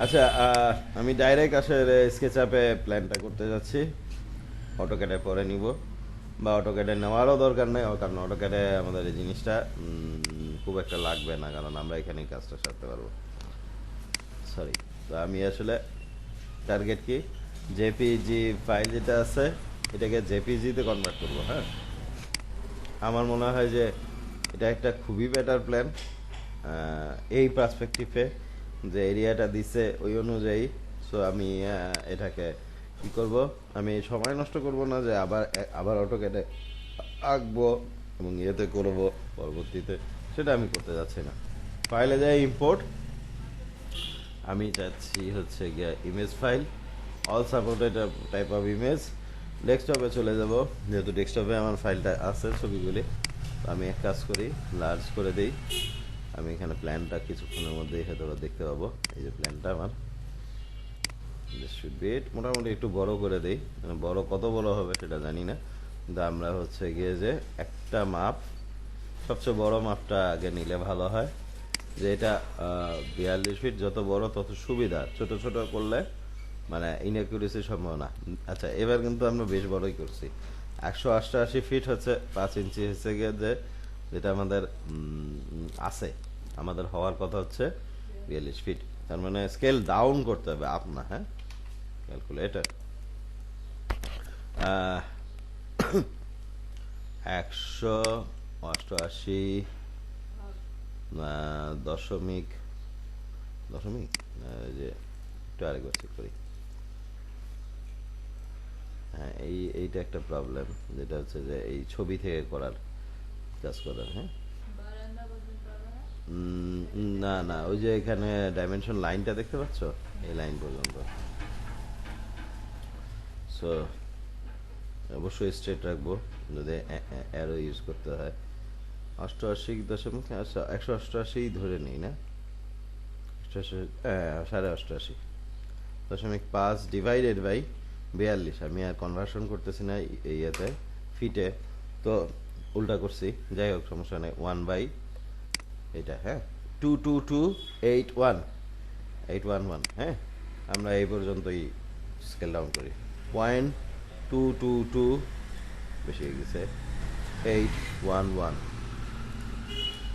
আচ্ছা, আমি ডাইরেক্ট আসলে স্কেচআপে প্ল্যানটা করতে যাচ্ছি। অটোক্যাডে পরে নিব, বা অটোক্যাডে নেওয়ারও দরকার নেই, কারণ অটোক্যাডে আমাদের এই জিনিসটা খুব একটা লাগবে না, কারণ আমরা এখানেই কাজটা সারতে পারবো। সরি। তো আমি আসলে টার্গেট কি, জেপিজি ফাইল যেটা আছে এটাকে জেপিজিতে কনভার্ট করবো। হ্যাঁ, আমার মনে হয় যে এটা একটা খুবই বেটার প্ল্যান এই পার্সপেক্টিভে, যে এরিয়াটা দিছে ওই অনুযায়ী। সো আমি এটাকে কি করব, আমি সময় নষ্ট করব না যে আবার আবার অটোক্যাডে আঁকবো এবং ইয়েতে করবো পরবর্তীতে, সেটা আমি করতে যাচ্ছি না। ফাইলে যাই ইম্পোর্ট, আমি চাচ্ছি হচ্ছে গিয়ে image file, all supported type of image. ডেস্কটপে চলে যাব, যেহেতু ডেস্কটপে আমার ফাইলটা আছে ছবিগুলি। তো আমি এক কাজ করি, লার্জ করে দিই। আমি এখানে প্ল্যানটা কিছুক্ষণের মধ্যেই হয়তো দেখতে পাবো। এই যে প্ল্যানটা আমার, মোটামুটি একটু বড় করে দেই, মানে বড় কত বড় হবে সেটা জানি না, কিন্তু আমরা হচ্ছে গিয়ে যে একটা মাপ, সবচেয়ে বড় মাপটা আগে নিলে ভালো হয়। যে এটা 42 ফিট, যত বড় তত সুবিধা, ছোট ছোট করলে মানে ইনঅ্যাকুরেসির সম্ভাবনা। আচ্ছা, এবার কিন্তু আমরা বেশ বড়ই করছি। 188 ফিট হচ্ছে 5 ইঞ্চি হচ্ছে গিয়ে যে, যেটা আমাদের আছে, আমাদের হওয়ার কথা হচ্ছে 42 ফিট। তার মানে স্কেল ডাউন করতে হবে, আপ না। হ্যাঁ, ক্যালকুলেটর 188 দশমিক দশমিক যে একটু আরেকবার চেক করি। হ্যাঁ, এইটা একটা প্রবলেম, যেটা হচ্ছে যে এই ছবি থেকে করার কাজ করার। হ্যাঁ, না না, ওই যে এখানে ডাইমেনশন লাইনটা দেখতে পাচ্ছ, এই লাইন পর্যন্ত। সো অবশ্যই স্ট্রেট রাখবো, যদি অ্যারো ইউজ করতে হয়। 88 দশমিক, আচ্ছা 188 ধরে নিই না, 88.5 ডিভাইডেড বাই 42। আমি আর কনভার্সন করতেছি না ইয়েতে, ফিটে, তো উল্টা করছি। যাই হোক, সমস্যা নেই, 1 বাই এটা। হ্যাঁ, 22281 হ্যাঁ, আমরা এই পর্যন্তই স্কেল ডাউন করি। 0.222, বেশি হয়ে গেছে, 811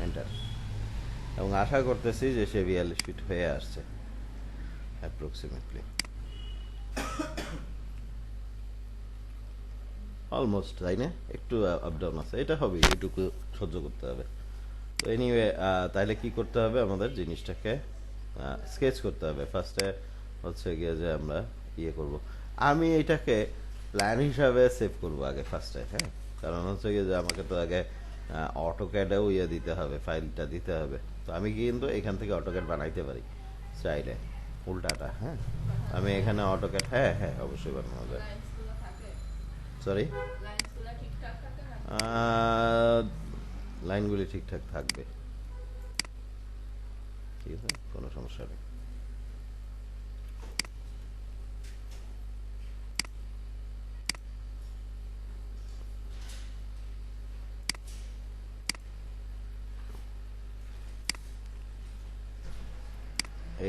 এন্টার। এবং আশা করতেছি যে সে 42 ফিট হয়ে আসছে অ্যাপ্রক্সিমেটলি, অলমোস্ট, তাই না? একটু আপ ডাউন আছে, এটা হবে, এইটুকু সহ্য করতে হবে। তো এনিওয়ে, তাহলে কি করতে হবে, আমাদের জিনিসটাকে স্কেচ করতে হবে ফার্স্টে। হচ্ছে গিয়ে যে আমরা ইয়ে করব, আমি এটাকে প্ল্যান হিসাবে সেভ করব আগে ফার্স্টে। হ্যাঁ, কারণ হচ্ছে গিয়ে যে আমাকে তো আগে অটোক্যাডেও ইয়ে দিতে হবে, ফাইলটা দিতে হবে। তো আমি কিন্তু এখান থেকে অটোক্যাড বানাইতে পারি চাইলে, উল্টাটা। হ্যাঁ, আমি এখানে অটোক্যাড, হ্যাঁ হ্যাঁ অবশ্যই বানানো যায়। সরি, লাইনগুলি ঠিকঠাক থাকবে, ঠিক আছে, কোনো সমস্যা নেই।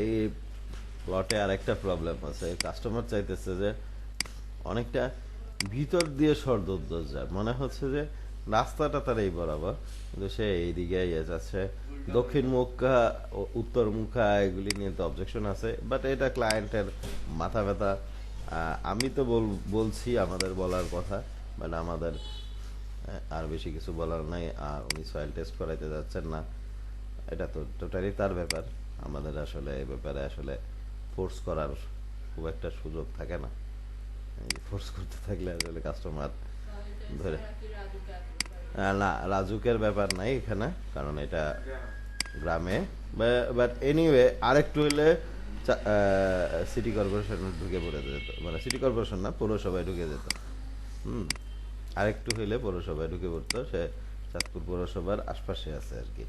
এই প্লটে আরেকটা প্রবলেম আছে, কাস্টমার চাইতেছে যে অনেকটা ভিতর দিয়ে সরদর যায়, মনে হচ্ছে যে রাস্তাটা তার এই বরাবর, কিন্তু সে এইদিকে যাচ্ছে দক্ষিণ মুখা উত্তর মুখা, এগুলি নিয়ে তো অবজেকশন আছে, বাট এটা ক্লায়েন্টের মাথা ব্যথা। আমি তো বলছি আমাদের বলার কথা, বাট আমাদের আর বেশি কিছু বলার নাই। আর উনি সয়েল টেস্ট করাইতে যাচ্ছেন না, এটা তো টোটালি তার ব্যাপার। আমাদের আসলে এই ব্যাপারে আসলে ফোর্স করার খুব একটা সুযোগ থাকে না। ফোর্স করতে থাকলে আসলে কাস্টমার ধরে, না রাজুকের ব্যাপার নাই এখানে, কারণ এটা গ্রামে। বাট এনিওয়ে, আরেকটু হলে সিটি কর্পোরেশন ঢুকে পড়ে যেত, মানে সিটি কর্পোরেশন না, পৌরসভায় ঢুকে যেত। হুম, আরেকটু হইলে পৌরসভায় ঢুকে পড়তো সে, চাঁদপুর পৌরসভার আশপাশে আছে আর কি।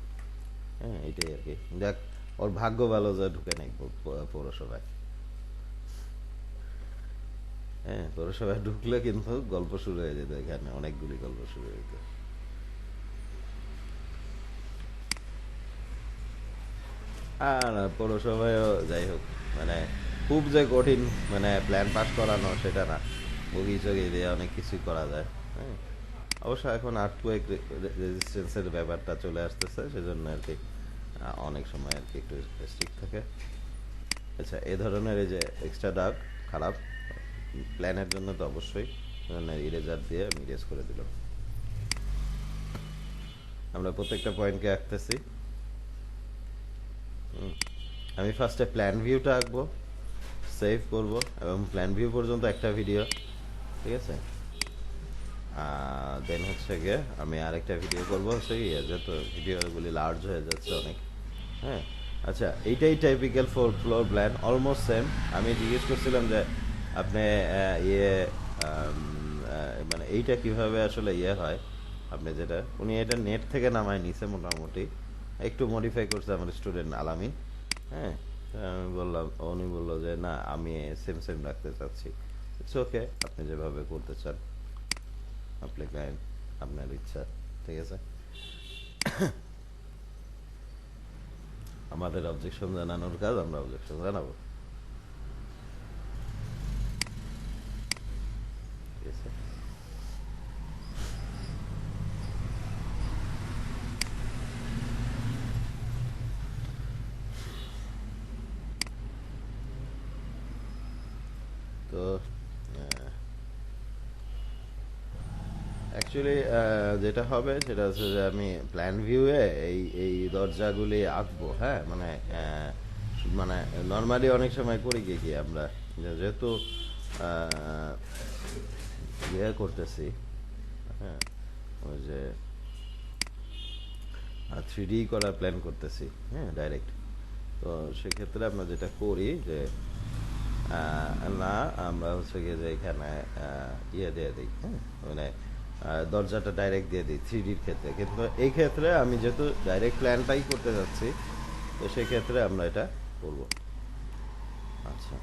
হ্যাঁ, এটাই আর কি। যাক, ওর ভাগ্য ভালো যে ঢুকে নাই পৌরসভায়। হ্যাঁ, পৌরসভায় ঢুকলে কিন্তু গল্প শুরু হয়ে যেত, এখানে অনেকগুলি গল্প শুরু হয়ে যেত। আর পৌরসভায়ও যাই হোক, মানে খুব যে কঠিন, মানে প্ল্যান পাস করানো সেটা না, বগি চগি দিয়ে অনেক কিছুই করা যায়। হ্যাঁ, অবশ্য এখন আর্থকুয়েক রেজিস্ট্যান্সের ব্যাপারটা চলে আসতেছে, সেজন্য আর কি অনেক সময় আর কি একটু স্ট্রিক্ট থাকে। আচ্ছা, এ ধরনের এই যে এক্সট্রা ডার্ক খারাপ প্ল্যানের জন্য তো অবশ্যই ইরেজার দিয়ে আমি ইরেজ করে দিলাম। আমরা প্রত্যেকটা পয়েন্টকে আঁকতেছি। আমি ফার্স্টে প্ল্যান ভিউটা আঁকবো, সেভ করব, এবং প্ল্যান ভিউ পর্যন্ত একটা ভিডিও, ঠিক আছে। দেন হচ্ছে গিয়ে আমি আরেকটা ভিডিও করবো হচ্ছে গিয়ে, যেহেতু ভিডিওগুলি লার্জ হয়ে যাচ্ছে অনেক। হ্যাঁ, আচ্ছা, এইটাই typical 4 floor plan, almost same. আমি জিজ্ঞেস করছিলাম যে আপনি ইয়ে মানে এইটা কিভাবে আসলে ইয়ে হয়, আপনি যেটা, উনি এটা নেট থেকে নামায় নিছে মোটামুটি, একটু মডিফাই করছে আমার স্টুডেন্ট আলামিন। হ্যাঁ, তো আমি বললাম, উনি বললো যে না, আমি সেম সেম রাখতে চাচ্ছি। ইটস ওকে, আপনি যেভাবে করতে চান, আপনি ক্লায়েন্ট, আপনার ইচ্ছা, ঠিক আছে। আমাদের অবজেকশন জানানোর কাজ, আমরা অবজেকশন জানাবো, ঠিক আছে। তো অ্যাকচুয়ালি যেটা হবে সেটা হচ্ছে যে আমি প্ল্যান ভিউয়ে এই এই দরজাগুলি আঁকবো। হ্যাঁ, মানে মানে নর্মালি অনেক সময় করি কি আমরা, যেহেতু আহ, ইয়ে করতেছি, হ্যাঁ, ওই যে 3D করার প্ল্যান করতেছি, হ্যাঁ, ডাইরেক্ট। তো সেক্ষেত্রে আমরা যেটা করি যে না, আমরা হচ্ছে গিয়ে যে এখানে ইয়ে দিয়ে দিই, হ্যাঁ, মানে দরজাটা ডাইরেক্ট দিয়ে দিই 3Dর ক্ষেত্রে। কিন্তু এই ক্ষেত্রে আমি যেহেতু ডাইরেক্ট প্ল্যানটাই করতে যাচ্ছি, তো সেক্ষেত্রে আমরা এটা করব। আচ্ছা,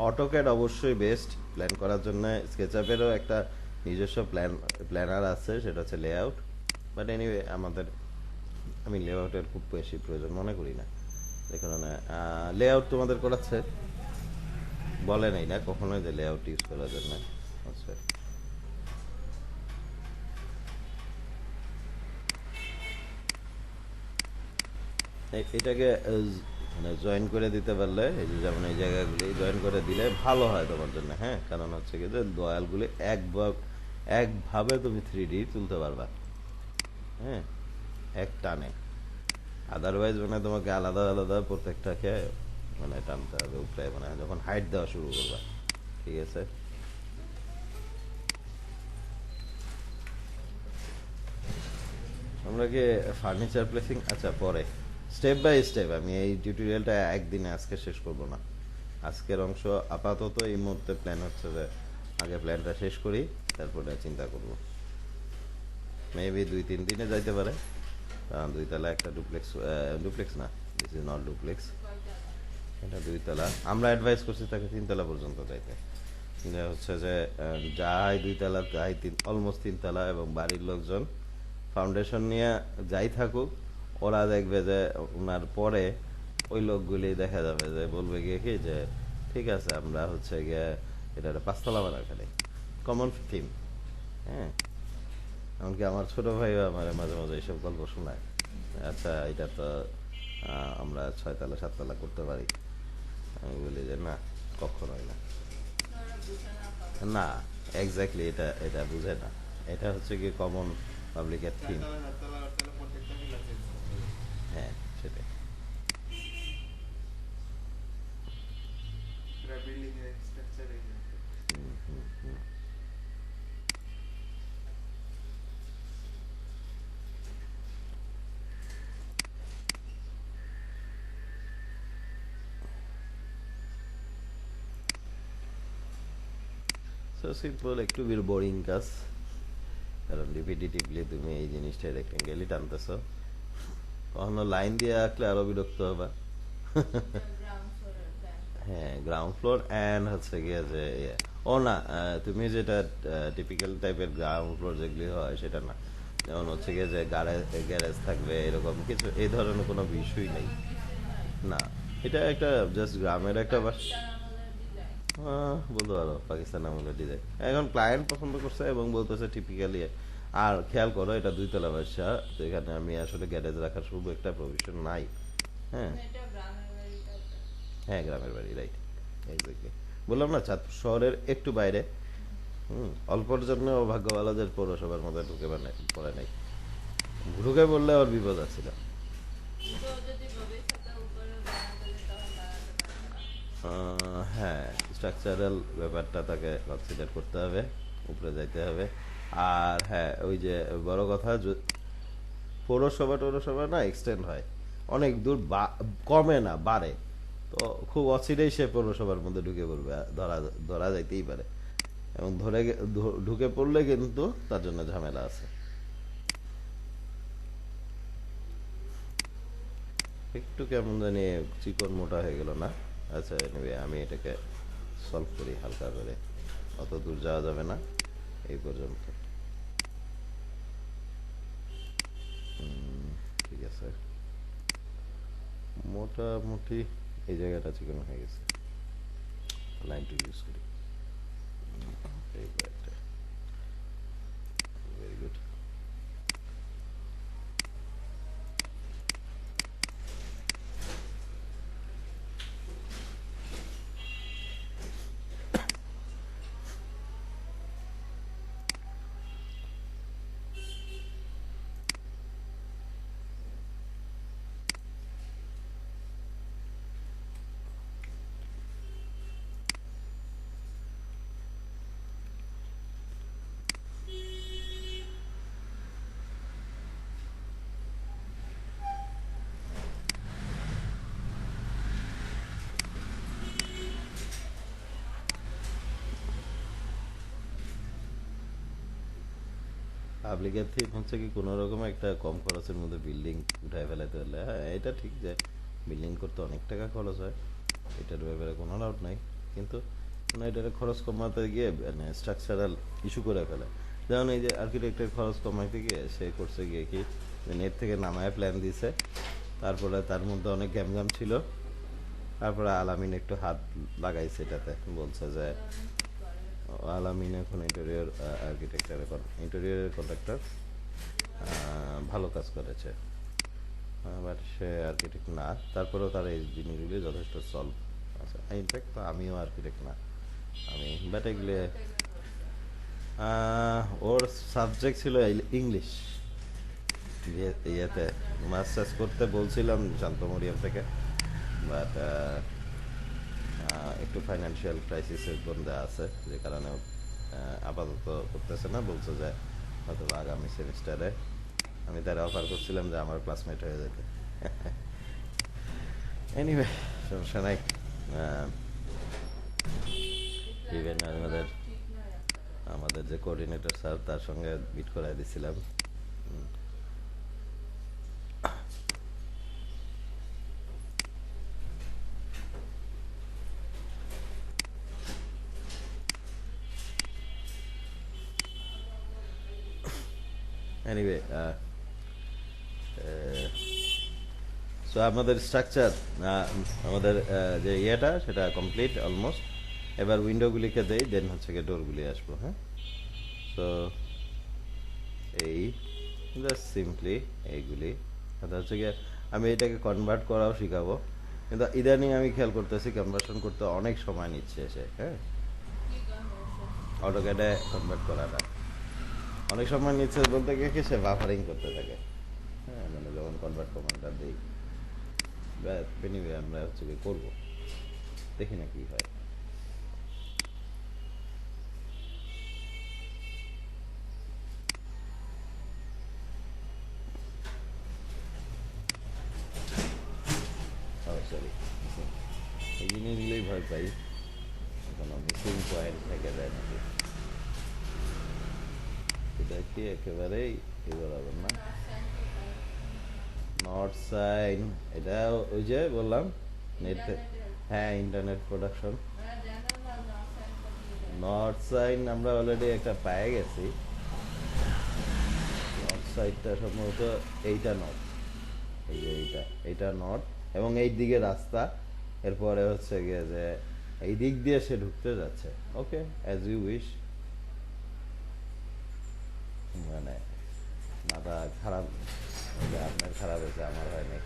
অটোক্যাড অবশ্যই বেস্ট প্ল্যান করার জন্য। স্কেচআপেরও একটা নিজস্ব প্ল্যানার আছে, সেটা হচ্ছে লেআউট। বাট এনিওয়ে আমাদের, আমি লেআউটের খুব বেশি প্রয়োজন মনে করি না, যে কারণে লেআউট তোমাদের করাচ্ছে, বলে নাই না কখনোই যে লেআউট ইউজ করার জন্য। আচ্ছা, এটাকে মানে জয়েন করে দিতে পারলে, এই যে যেমন এই জায়গাগুলি জয়েন করে দিলে ভালো হয় তোমার জন্য। হ্যাঁ, কারণ হচ্ছে কি যে দয়ালগুলি একভাবে তুমি 3D তুলতে পারবা, হ্যাঁ, এক টানে। আদারওয়াইজ মানে তোমাকে আলাদা আলাদা প্রত্যেকটাকে মানে টানতে হবে উপরে, মানে যখন হাইট দেওয়া শুরু করবা, ঠিক আছে। আমরা কি ফার্নিচার প্লেসিং, আচ্ছা পরে স্টেপ বাই স্টেপ, আমি এই টিউটোরিয়ালটা একদিনে আজকে শেষ করব না। আজকের অংশ আপাতত এই মুহূর্তে প্ল্যান হচ্ছে যে আগে প্ল্যানটা শেষ করি, তারপরে চিন্তা করব। মেবি 2-3 দিনে যাইতে পারে। দুই তলা একটা ডুপ্লেক্স, ডুপ্লেক্স না, দিস ইজ নট ডুপ্লেক্স, এটা 2 তলা। আমরা অ্যাডভাইস করছি তাকে 3 তলা পর্যন্ত যাইতে, যে হচ্ছে যে যাই 2 তলা যাই অলমোস্ট 3 তলা, এবং বাড়ির লোকজন ফাউন্ডেশন নিয়ে যাই থাকুক, ওরা দেখবে যে ওনার পরে ওই লোকগুলি দেখা যাবে যে বলবে গিয়ে কি যে ঠিক আছে, আমরা হচ্ছে গিয়ে এটা 5 তলা বানা ফেলে, কমন থিম। হ্যাঁ, এমনকি আমার ছোট ভাইও আমার মাঝে মাঝে এইসব গল্প শোনায়, আচ্ছা এটা তো আমরা 6 তলা 7 তলা করতে পারি। আমি বলি যে না, কখনোই না। না, এক্স্যাক্টলি, এটা এটা বুঝে না, এটা হচ্ছে কি কমন পাবলিকের থিম। হ্যাঁ, সেটাই। হুম, হুম, হুম। সো সিম্পল, একটু বোরিং কাজ, কারণ রিপিটিটিভলি তুমি এই জিনিসটা রেক্টেঙ্গেলই টানতেছো। কখনো লাইন দিয়ে আঁকলে আরো বিরক্ত হবা। হ্যাঁ, গ্রাউন্ড ফ্লোর অ্যান্ড হচ্ছে গিয়ে যে ও না, তুমি যেটা টিপিক্যাল টাইপের গ্রাউন্ড ফ্লোর যেগুলি হয় সেটা না, যেমন হচ্ছে গিয়ে যে গ্যারেজ থাকবে, এরকম কিছু এই ধরনের কোনো বিষয় নেই। না, এটা একটা জাস্ট গ্রামের একটা পাকিস্তান আমলের ডিজাইন। বলতে পারো পাকিস্তান আমলের ডিজাইন। এখন ক্লায়েন্ট পছন্দ করছে এবং বলতেছে টিপিক্যালি। আর খেয়াল করো এটা 2 তলা বাসা, তো এখানে আমি আসলে গ্যারেজ রাখার শুভ একটা প্রভিশন নাই। হ্যাঁ, মানে এটা গ্রামের বাড়ি টাইপের। হ্যাঁ গ্রামের বাড়ি, রাইট, এক্স্যাক্টলি। বললাম না চাঁদপুর শহরের একটু বাইরে। অল্পর জন্য ভাগ্য ভালো যে পৌরসভার মধ্যে ঢুকে পড়ে নাই। ঢুকে পড়লে ওর বিপদ আছিল। কিন্তু ও যদি ভবিষ্যতে উপরে বানাতে যায় তখন দাঁড়াতে পারবে না। হ্যাঁ, স্ট্রাকচারাল ব্যাপারটা তাকে কনসিডার করতে হবে, উপরে যাইতে হবে। আর হ্যাঁ, ওই যে বড় কথা, পৌরসভা টৌরসভা না এক্সটেন্ড হয় অনেক দূর, কমে না, বাড়ে। তো খুব অচিরেই সে পৌরসভার মধ্যে ঢুকে পড়বে, ধরা ধরা যাইতেই পারে। এবং ঢুকে পড়লে কিন্তু তার জন্য ঝামেলা আছে। একটু কেমন জানি চিকন মোটা হয়ে গেল না? আচ্ছা, anyway, আমি এটাকে সলভ করি হালকা করে, অত দূর যাওয়া যাবে না এই পর্যন্ত। ঠিক আছে, মোটামুটি এই জায়গাটা চিকন হয়ে গেছে। লাইন টু ইউজ করি, এই কয়েকটা, ভেরি গুড। পাবলিকের থিম হচ্ছে কি কোনো রকম একটা কম খরচের মধ্যে বিল্ডিং উঠায় ফেলাতে হলে, হ্যাঁ এটা ঠিক যে বিল্ডিং করতে অনেক টাকা খরচ হয়, এটার ব্যাপারে কোনো ডাউট নাই। কিন্তু মানে এটার খরচ কমাতে গিয়ে মানে স্ট্রাকচারাল ইস্যু করে ফেলে। যেমন এই যে আর্কিটেক্টের খরচ কমাইতে গিয়ে সে করছে গিয়ে কি, নেট থেকে নামায় প্ল্যান দিছে, তারপরে তার মধ্যে অনেক গ্যামগাম ছিল, তারপরে আলামিন একটু হাত লাগাইছে এটাতে, বলছে যে আলামিন কি করে? আলামিন এখন ইন্টেরিয়র আর্কিটেক্টার, এখন ইন্টেরিয়রের কন্ট্রাক্টর, ভালো কাজ করেছে। বাট সে আর্কিটেক্ট না, তারপরেও তার এই জিনিসগুলি যথেষ্ট সলভ আছে। ইনফ্যাক্ট আমিও আর্কিটেক্ট না, আমি বাট এগুলি কোন থেকে করছে? ওর সাবজেক্ট ছিল ইংলিশ। ইয়েতে মাস্টার্স। মাস্টার্স করতে বলছিলাম শান্ত মরিয়াম থেকে, বাট একটু ফাইন্যান্সিয়াল ক্রাইসিসের মধ্যে আছে, যে কারণে আপাতত করতেছে না, বলছে যে হয়তো আগামী সেমিস্টারে। আমি তার অফার করছিলাম যে আমার ক্লাসমেট হয়ে যেতে। এনিওয়ে, সমস্যা নাই। এই ইভেন প্ল্যানটা তো আমাদের ঠিক নয় একটা কথা। আমাদের যে কোঅর্ডিনেটর স্যার, তার সঙ্গে মিট করাই দিছিলাম। এনিওয়ে, সো আমাদের স্ট্রাকচার, আমাদের যে ইয়েটা সেটা কমপ্লিট অলমোস্ট। এবার উইন্ডোগুলিকে দেই, দেন হচ্ছে গিয়ে ডোরগুলি আসবো। হ্যাঁ, সো এই জাস্ট সিম্পলি এইগুলি, এটা হচ্ছে গিয়ে আমি এটাকে কনভার্ট করাও শিখাবো। কিন্তু ইদানিং আমি খেয়াল করতেছি কনভার্সন করতে অনেক সময় নিচ্ছে এসে। হ্যাঁ, কি কনভার্সন? অটোক্যাডে কনভার্ট করাটা অনেক সময় নিচ্ছে, বলতে গিয়ে কি সে বাফারিং করতে থাকে। হ্যাঁ, মানে যখন কনভার্ট কমান্ডটা দিই, এনিওয়ে আমরা হচ্ছে কি করবো, দেখি না কি হয়। সরি, এই জিনিসগুলোই ভয় পাই, কোনো মিসিং পয়েন্ট থেকে যায় নাকি। এটা কি একেবারেই এ বরাবর না? নর্থ সাইন কোথায়? নর্থ সাইন, এটা ওই যে বললাম নেট। ইন্টারনেটের। হ্যাঁ, ইন্টারনেট প্রোডাকশন। আমরা জানো না নর্থ সাইন কোথায় যায়? নর্থ সাইন আমরা অলরেডি একটা পেয়ে গেছি। নর্থ সাইডটা সম্ভবত এইটা নর্থ, এই যে এইটা নর্থ, এবং এই দিকে রাস্তা, এরপরে হচ্ছে গিয়ে যে এই দিক দিয়ে সে ঢুকতে যাচ্ছে। ওকে, অ্যাজ ইউ উইশ। মানে মাথা খারাপ, যে আপনার খারাপ হয়েছে, আমার হয় নাই।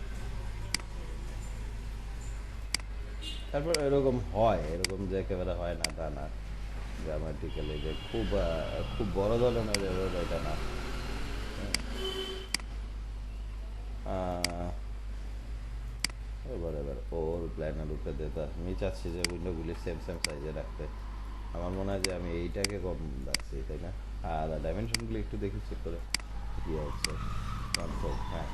তারপর এরকম হয়, এরকম যে একেবারে হয় না তা না, গ্রামাটিক্যালি যে খুব খুব বড় ধরনের এরর এটা না। আহ, এবার ওর প্ল্যানের উপরে দিতে আমি চাচ্ছি যে উইন্ডোগুলি সেম সেম সাইজে রাখতে। আমার মনে হয় যে আমি এইটাকে কম রাখছি, তাই না? আর ডাইমেনশনগুলো একটু দেখি চেক করে কি হচ্ছে। কনফার্ম, হ্যাঁ,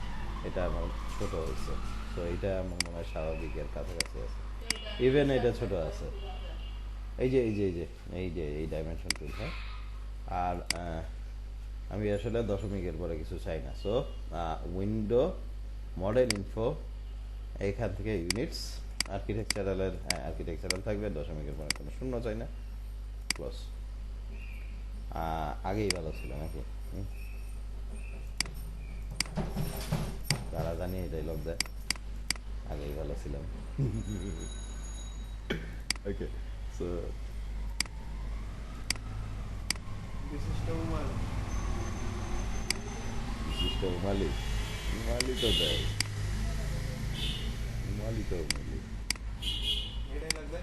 এটা আমার ছোট হয়েছে। তো এইটা আমার মনে হয় স্বাভাবিকের কাছাকাছি আছে। ইভেন এটা ছোট আছে। এই যে ডাইমেনশন টুল, হ্যাঁ। আর আমি আসলে দশমিকের পরে কিছু চাই না। সো উইন্ডো, মডেল ইনফো, এইখান থেকে ইউনিটস, আর্কিটেকচারালের, হ্যাঁ আর্কিটেকচারাল থাকবে, দশমিকের পরে কোনো শূন্য চাই না, ক্লোজ। আগেই ভালো ছিল নাকি? তারা জানি এই ডাইলগ দেয়, আগেই ভালো ছিলাম। ওকে, সো বিশিষ্ট উমাল বিশিষ্ট মালিক, মালিক তো দেয়, মালিক তো মালিক। এটাই লাগবে,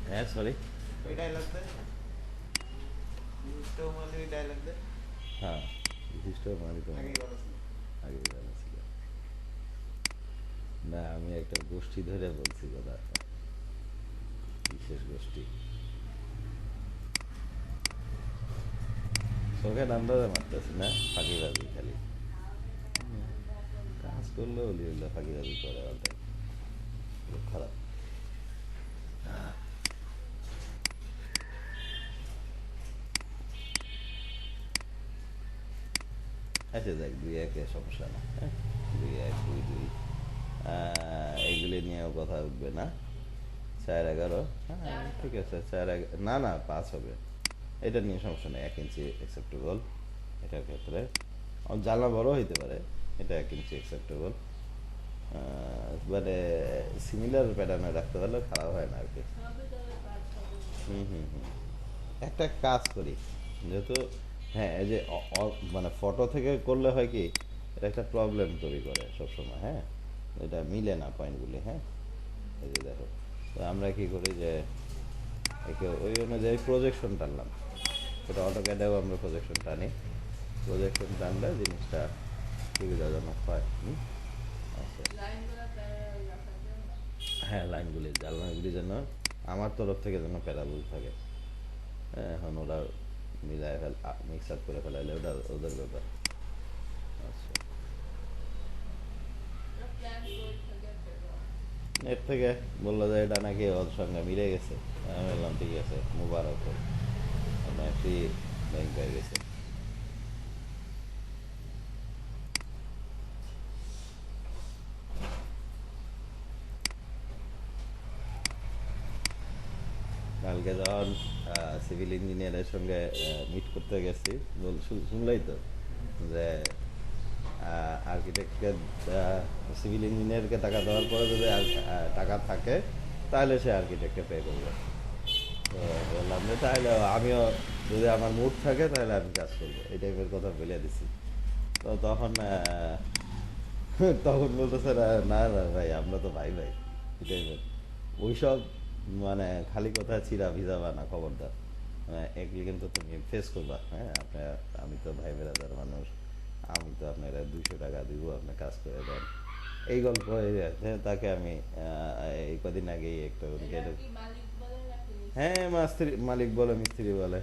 হ্যাঁ সরি, এটাই লাগবে, বিশিষ্ট উমাল এটাই লাগবে। হ্যাঁ বিশিষ্ট মালিক তো আগেই ভালো ছিল। আগেই ভালো ছিল। না আমি একটা গোষ্ঠী ধরে বলছি কথা, বিশেষ গোষ্ঠী। চোখের আন্দাজে মারতেছি না, ফাঁকিবাজি খালি। কাজ করলে ওলি হইলে ফাঁকিবাজি করে ওটাই খুব খারাপ। আচ্ছা যাক, 2-1 সমস্যা না, হ্যাঁ 2-1, 2-2, এইগুলি নিয়েও কথা উঠবে না। 4-11, হ্যাঁ ঠিক আছে, 4-11, না না 5 হবে, এটা নিয়ে সমস্যা নেই, 1 ইঞ্চি অ্যাকসেপ্টেবল এটার ক্ষেত্রে। জানলা বড় হইতে পারে, এটা 1 ইঞ্চি অ্যাকসেপ্টেবল, মানে সিমিলার প্যাটার্নে রাখতে পারলে খারাপ হয় না আর কি। হবে তবে পাঁচ হবে। হুম। একটা কাজ করি, যেহেতু, হ্যাঁ এই যে মানে ফটো থেকে করলে হয় কি, এটা একটা প্রবলেম তৈরি করে সবসময়, হ্যাঁ এটা মিলে না পয়েন্টগুলি, হ্যাঁ। এই যে দেখো, তো আমরা কি করি যে একে ওই অনুযায়ী প্রজেকশন টানলাম, সেটা অটোক্যাডেও আমরা প্রজেকশন টানি, প্রজেকশন টানলে জিনিসটা সুবিধাজনক হয়। আচ্ছা, লাইনগুলো প্যারালাল রাখার জন্য। হ্যাঁ লাইনগুলি, জানলাগুলি যেন আমার তরফ থেকে যেন প্যারাবল থাকে। হ্যাঁ, এখন ওরা মিলায় মিক্স আপ করে ফেলাইলে ওটা ওদের ব্যাপার। আচ্ছা, প্ল্যান করে থাকে ফেরো। এর থেকে বললো যে এটা নাকি ওর সঙ্গে মিলে গেছে, আমি বললাম ঠিক আছে, মুবারক হোক, আপনার ফ্রি ব্যাংক হয়ে গেছে। কালকে যখন সিভিল ইঞ্জিনিয়ারের সঙ্গে মিট করতে গেছি, শুনলেই তো যে আর্কিটেক্টকে, সিভিল ইঞ্জিনিয়ারকে টাকা দেওয়ার পরে যদি টাকা থাকে তাহলে সে আর্কিটেক্টকে পে করবে। তো বললাম যে তাহলে আমিও, যদি আমার মুড থাকে তাহলে আমি কাজ করবো, এই টাইপের কথা বলে দিছি। তো তখন তখন বলতেছে না না ভাই, আমরা তো ভাই ভাই, এই টাইপের ওইসব, মানে খালি কথা চিরা ভিজা বানা, খবরদার। এগুলি কিন্তু তুমি ফেস করবা, হ্যাঁ আপনার, আমি তো ভাই বেড়াদার মানুষ, আমি তো আপনারা 200 টাকা দিব, আপনি কাজ করে দেন, এই গল্প হয়ে যাচ্ছে। তাকে আমি এই কদিন আগেই একটা এটা কি মালিক বলে নাকি? হ্যাঁ মালিক বলে, মিস্ত্রি বলে,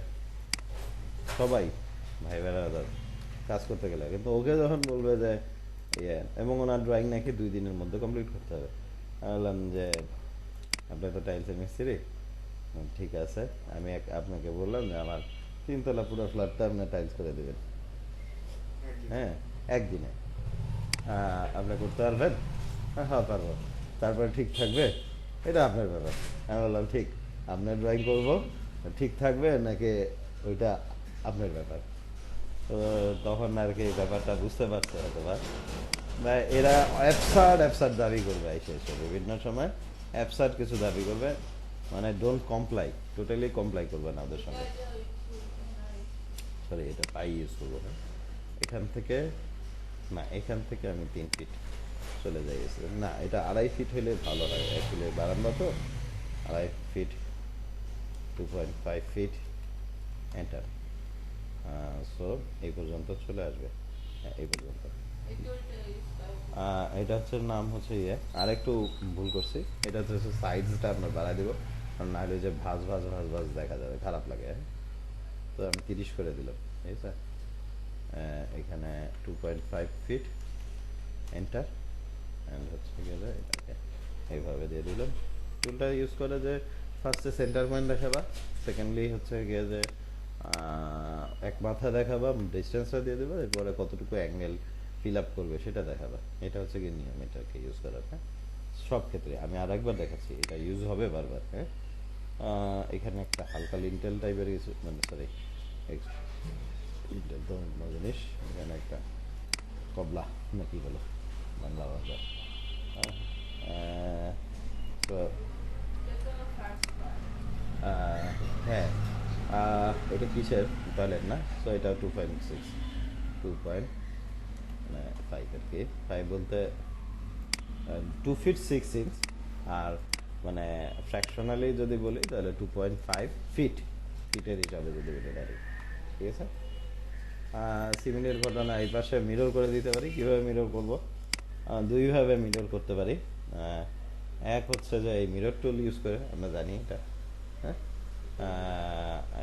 সবাই ভাই বেড়াদার কাজ করতে গেলে। কিন্তু ওকে যখন বলবে যে ইয়ে, এবং ওনার ড্রয়িং নাকি 2 দিনের মধ্যে কমপ্লিট করতে হবে, আমি বললাম যে আপনি তো টাইলসের মিস্ত্রি, ঠিক আছে, আমি আপনাকে বললাম যে আমার 3 তলা পুরো ফ্ল্যাটটা আপনি টাইলস করে দেবেন, হ্যাঁ একদিনে। আপনি করতে পারবেন? হ্যাঁ পারবো। তারপরে ঠিক থাকবে, এটা আপনার ব্যাপার। আমি বললাম ঠিক, আপনার ড্রয়িং করবো, ঠিক থাকবে নাকি ওইটা আপনার ব্যাপার। তো তখন আর কি ব্যাপারটা বুঝতে পারছে হয়তো বা, বা এরা অ্যাবসার্ড দাবি করবে এসে বিভিন্ন সময় অ্যাবসার্ড কিছু দাবি করবে, মানে ডোন্ট কমপ্লাই, টোটালি কমপ্লাই করবে না ওদের সঙ্গে। সরি, এটা পাই ইউজ করবো না। এখান থেকে না, এখান থেকে আমি 3 ফিট চলে যাই। না, এটা 2.5 ফিট হলে ভালো হয়, অ্যাকচুয়ালি বারান্দা তো 2.5 ফিট, 2.5 ফিট, এন্টার। সো এই পর্যন্ত চলে আসবে, হ্যাঁ এই পর্যন্ত। এটা হচ্ছে নাম হচ্ছে ইয়ে, আর একটু ভুল করছি, এটা হচ্ছে সাইজটা আমরা বাড়াই দেবো, কারণ নাহলে যে ভাঁজ দেখা যাবে, খারাপ লাগে, হ্যাঁ। তো আমি 30 করে দিলাম, ঠিক আছে। এখানে 2.5 ফিট, এন্টার, অ্যান্ড হচ্ছে গেলে এটাকে এইভাবে দিয়ে দিলাম। টুলটা ইউজ করে যে ফার্স্টে সেন্টার পয়েন্ট দেখাবা, সেকেন্ডলি হচ্ছে গিয়ে যে এক মাথা দেখাবা, ডিস্টেন্সটা দিয়ে দেবা, এরপরে কতটুকু অ্যাঙ্গেল ফিল আপ করবে সেটা দেখাবা। এটা হচ্ছে কি নিয়ম এটাকে ইউজ করার, হ্যাঁ। সব ক্ষেত্রে আমি আর একবার দেখাচ্ছি, এটা ইউজ হবে বারবার, হ্যাঁ। এখানে একটা হালকা লিন্টেল টাইপের কিছু, মানে সরি লিন্টেল তো অন্য জিনিস, এখানে একটা কবলা না কি বলো বাংলা ভাষা, তো হ্যাঁ, এটা কিসের টয়লেট না, সো এটা 2.6, 2.5 আর কি, 5 বলতে 2 ফিট 6 ইঞ্চ, আর মানে ফ্র্যাকশনালি যদি বলি তাহলে 2.5 ফিট, ফিটের হিসাবে যদি বলি ডাইরেক্ট, ঠিক আছে। সিমিলের ঘটনা এই পাশে মিরর করে দিতে পারি। কীভাবে মিরর করব? দুইভাবে মিরর করতে পারি। এক হচ্ছে যে এই মিরর টুল ইউজ করে, আমরা জানি এটা, হ্যাঁ।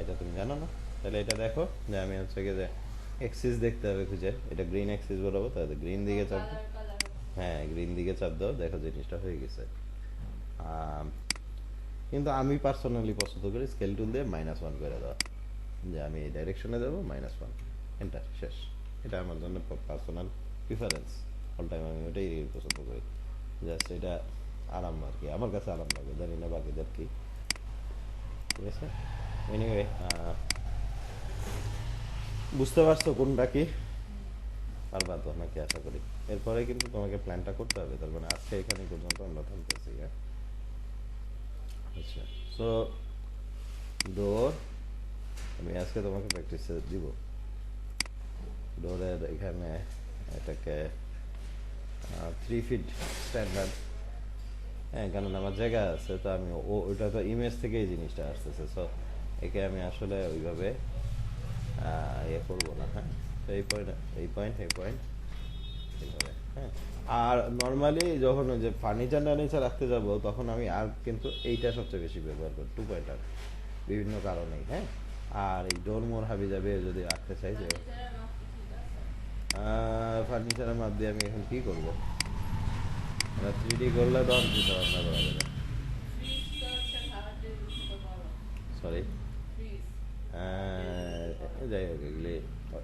এটা তুমি জানো না, তাহলে এটা দেখো যে আমি হচ্ছে গিয়ে যে এক্সিস দেখতে হবে খুঁজে, এটা গ্রিন এক্সিস বরাবর, তাহলে গ্রিন দিকে চাপ দাও, হ্যাঁ গ্রিন দিকে চাপ দাও, দেখো জিনিসটা হয়ে গেছে। কিন্তু আমি পার্সোনালি পছন্দ করি স্কেল টুল দিয়ে -1 করে দেওয়া, যে আমি এই ডাইরেকশনে যাবো, -1, এন্টার, শেষ। এটা আমার জন্য পার্সোনাল প্রিফারেন্স, অল টাইম আমি ওটাই পছন্দ করি, জাস্ট এটা আরাম আর কি, আমার কাছে আরাম লাগে, জানি না বাকিদের কি, ঠিক আছে। এনিওয়ে, বুঝতে পারছো কোনটা কি? পারবা তো নাকি, আশা করি। এরপরে কিন্তু তোমাকে প্ল্যানটা করতে হবে, তার মানে আজকে এখানে পর্যন্ত আমরা থামতেছি, হ্যাঁ। আচ্ছা, সো ডোর আমি আজকে তোমাকে প্র্যাকটিস দিব। ডোরের এখানে এটাকে 3 ফিট স্ট্যান্ডার্ড, হ্যাঁ, কারণ আমার জায়গা আছে, তো আমি ওইটা তো ইমেজ থেকে এই জিনিসটা আসতেছে, সো একে আমি আসলে ওইভাবে ইয়ে করবো না, হ্যাঁ। তো এই পয়েন্ট, এই পয়েন্ট, এই পয়েন্ট, এইভাবে, হ্যাঁ। আর নর্মালি যখন ওই যে ফার্নিচার টার্নিচার রাখতে যাবো, তখন আমি আর কিন্তু এইটা সবচেয়ে বেশি ব্যবহার করি, 2 পয়েন্টার, বিভিন্ন কারণেই, হ্যাঁ। আর এই ডোর মোর হাবি যাবে যদি রাখতে চাই, যে ফার্নিচারের মাপ দিয়ে আমি এখন কি করবো, 3D করলে তখন চিন্তা ভাবনা করা যাবে। সরি, যাই হোক, এগুলি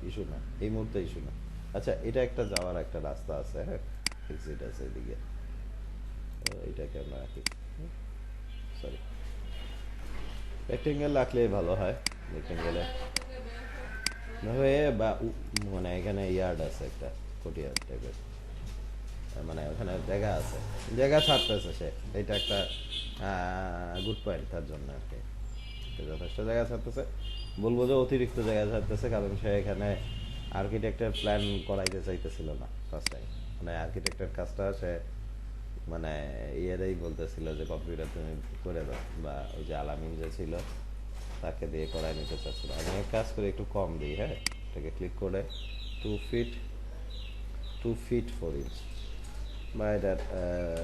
ইস্যু না, এই মুহূর্তে ইস্যু না। আচ্ছা, এটা একটা যাওয়ার একটা রাস্তা আছে, হ্যাঁ, এক্সিট আছে এদিকে, এইটাকে আমরা রাখি, সরি, রেক্টেঙ্গেল রাখলে ভালো হয়, রেক্টেঙ্গেলে হয়ে, বা মানে এখানে ইয়ার্ড আছে একটা, কোটিয়ার টাইপের, মানে ওখানে জায়গা আছে, জায়গা ছাড়তেছে সে, এটা একটা গুড পয়েন্ট তার জন্য আর কি, যথেষ্ট জায়গা ছাড়তেছে, বলবো যে অতিরিক্ত জায়গা ছাড়তেছে, কারণ সে এখানে আর্কিটেক্টের প্ল্যান করাইতে চাইতেছিল না ফার্স্ট টাইম, মানে আর্কিটেক্টের কাজটা সে মানে ইয়েরাই বলতেছিল যে কম্পিউটার তুমি করে দাও, বা ওই যে আলামিন যে ছিল তাকে দিয়ে করাই নিতে চাচ্ছিল। আমি এক কাজ করে একটু কম দিই, হ্যাঁ, এটাকে ক্লিক করে 2 ফিট 4 ইঞ্চ, বা এটা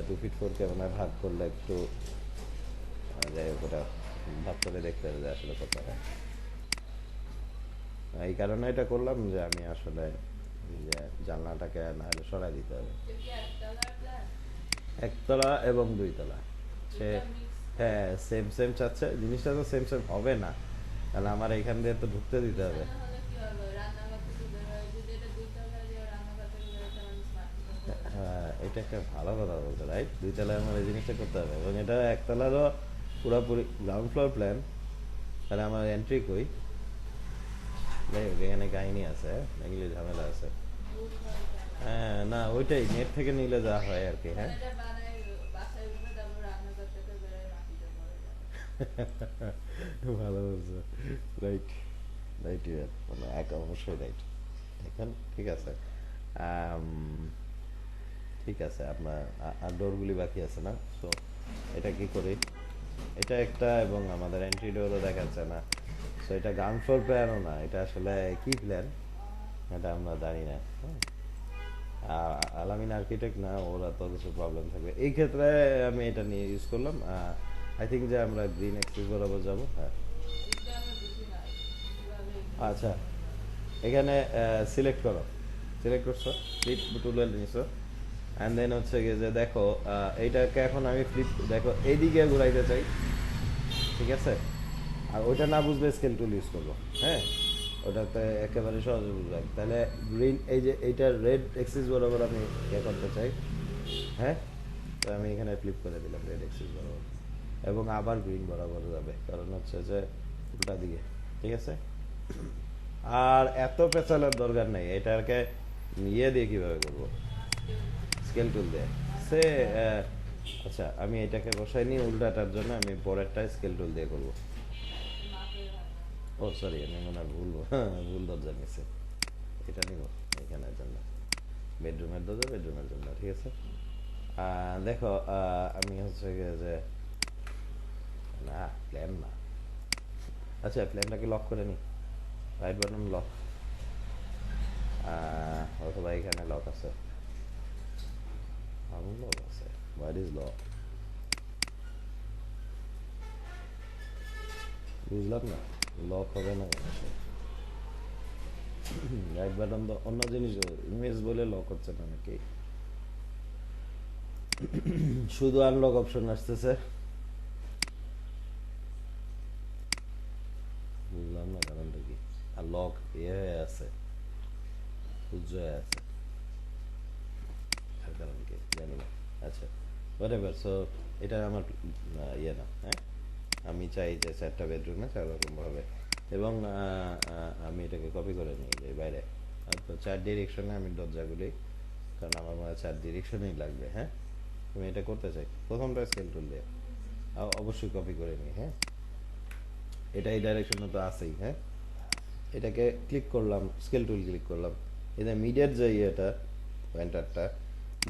2 ফিট 4কে মানে ভাগ করলে একটু, যাই হোক, ওটা ভাগ করে দেখতে হবে যে আসলে কত হয়। এই কারণে এটা করলাম যে আমি আসলে যে জানলাটাকে না হলে সরাই দিতে হবে, একতলা এবং 2 তলা, সে হ্যাঁ সেম সেম চাচ্ছে, জিনিসটা তো সেম সেম হবে না, কারণ আমার এখান দিয়ে তো ঢুকতে দিতে হবে। হ্যাঁ, এটা একটা ভালো কথা বলতে, রাইট, 2 তলায় আমার এই জিনিসটা করতে হবে, এবং এটা একতলারও পুরোপুরি গ্রাউন্ড ফ্লোর প্ল্যান, তাহলে আমার এন্ট্রি কই, যাই হোক, এখানে কাহিনী আছে, এগুলি ঝামেলা আছে। হ্যাঁ না ওইটাই নেট থেকে নিলে যা হয় আর কি হ্যাঁ এটা বানাই বাসায় উঠে তারপর রান্না করতে করতে বেরোয় মাটিতে পড়ে যাবে। ভালো বলছো রাইট রাইট ইয়ার মানে এক অবশ্যই রাইট এখন ঠিক আছে আম, ঠিক আছে আপনার আর ডোরগুলি বাকি আছে না সো এটা কি করি এটা একটা এবং আমাদের এন্ট্রি ডোরও দেখাচ্ছে না সো এটা গ্রাউন্ড ফ্লোর প্ল্যানও না এটা আসলে কি প্ল্যান এটা আমরা জানি না হ্যাঁ। আলামিন আর্কিটেক্ট না ওরা তো কিছু প্রবলেম থাকবে এই ক্ষেত্রে আমি এটা নিয়ে ইউজ করলাম আই থিঙ্ক যে আমরা গ্রিন এক্সিস বরাবর যাবো হ্যাঁ এটা আমরা বুঝি না কিভাবে আচ্ছা এখানে সিলেক্ট করো সিলেক্ট করছো ফ্লিপ টুলওয়েল নিছো অ্যান্ড দেন হচ্ছে গিয়ে যে দেখো এইটাকে এখন আমি ফ্লিপ দেখো এইদিকে ঘুরাইতে চাই ঠিক আছে আর ওইটা না বুঝলে স্কেল টুল ইউজ করবো হ্যাঁ ওটাতে একেবারে সহজে বুঝবেন তাহলে গ্রিন এই যে এইটা রেড এক্সিস বরাবর আমি ইয়ে করতে চাই হ্যাঁ তো আমি এখানে ফ্লিপ করে দিলাম রেড এক্সিস বরাবর এবং আবার গ্রিন বরাবর যাবে কারণ হচ্ছে যে উল্টা দিকে ঠিক আছে আর এত পেঁচানোর দরকার নেই এটাকে ইয়ে দিয়ে কিভাবে করবো স্কেল টুল দিয়ে সে আচ্ছা আমি এটাকে বসাই নি উল্টাটার জন্য আমি পরেরটা স্কেল টুল দিয়ে করবো মাপের হয় না। ও সরি আমি মনে হয় ভুল দরজা নিছে এটা নিব এখানের জন্য বেডরুমের দরজা বেডরুমের জন্য ঠিক আছে দেখো আমি হচ্ছে গিয়ে যে না প্ল্যান না আচ্ছা প্ল্যানটাকে লক করে নি রাইট বাটন লক অথবা এখানে লক আছে লক আছে হোয়াট ইজ লক বুঝলাম না লক হবে না রাইট বাটন তো অন্য জিনিস ইমেজ বলে লক হচ্ছে না নাকি শুধু আনলক অপশন আসতেছে বুঝলাম না কারণটা কি আর লক ইয়ে হয়ে আছে উজ্জ হয়ে আছে তার কারণ কি জানি না আচ্ছা হোয়াটএভার সো এটা আমার ইয়ে না হ্যাঁ আমি চাই যে 4টা বেডরুমে 4 রকম ভাবে এবং আমি এটাকে কপি করে নিই যে বাইরে তো 4 ডিরেকশনে আমি দরজাগুলি কারণ আমার মনে হয় 4 ডিরেকশনেই লাগবে হ্যাঁ আমি এটা করতে চাই প্রথমটা স্কেল টুল দিয়ে অবশ্যই কপি করে নিই হ্যাঁ এটা এই ডাইরেকশনে তো আছেই হ্যাঁ এটাকে ক্লিক করলাম স্কেল টুল ক্লিক করলাম এটা মিডিয়ার যে ইয়েটা এন্টারটা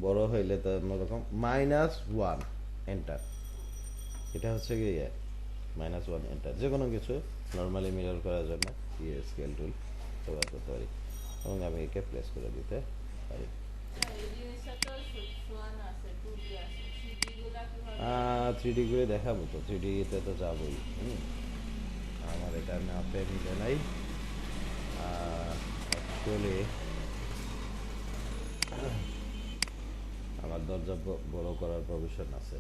বড় হইলে তো অন্যরকম -1 এন্টার এটা হচ্ছে কি -1 এন্টার যে কোনো কিছু নর্মালি মিরর করার জন্য ইয়ে স্কেল টুল ব্যবহার করতে পারি এবং আমি একে প্লেস করে দিতে পারি হ্যাঁ, এই জিনিসটা তো শোয়ানো আছে 2D আছে 3D গুলা কিভাবে 3D করে দেখাবো তো 3D তে তো যাবোই আমার এটা মাপে মিলে নাই অ্যাকচুয়ালি আমার দরজা বড় করার প্রভিশন আছে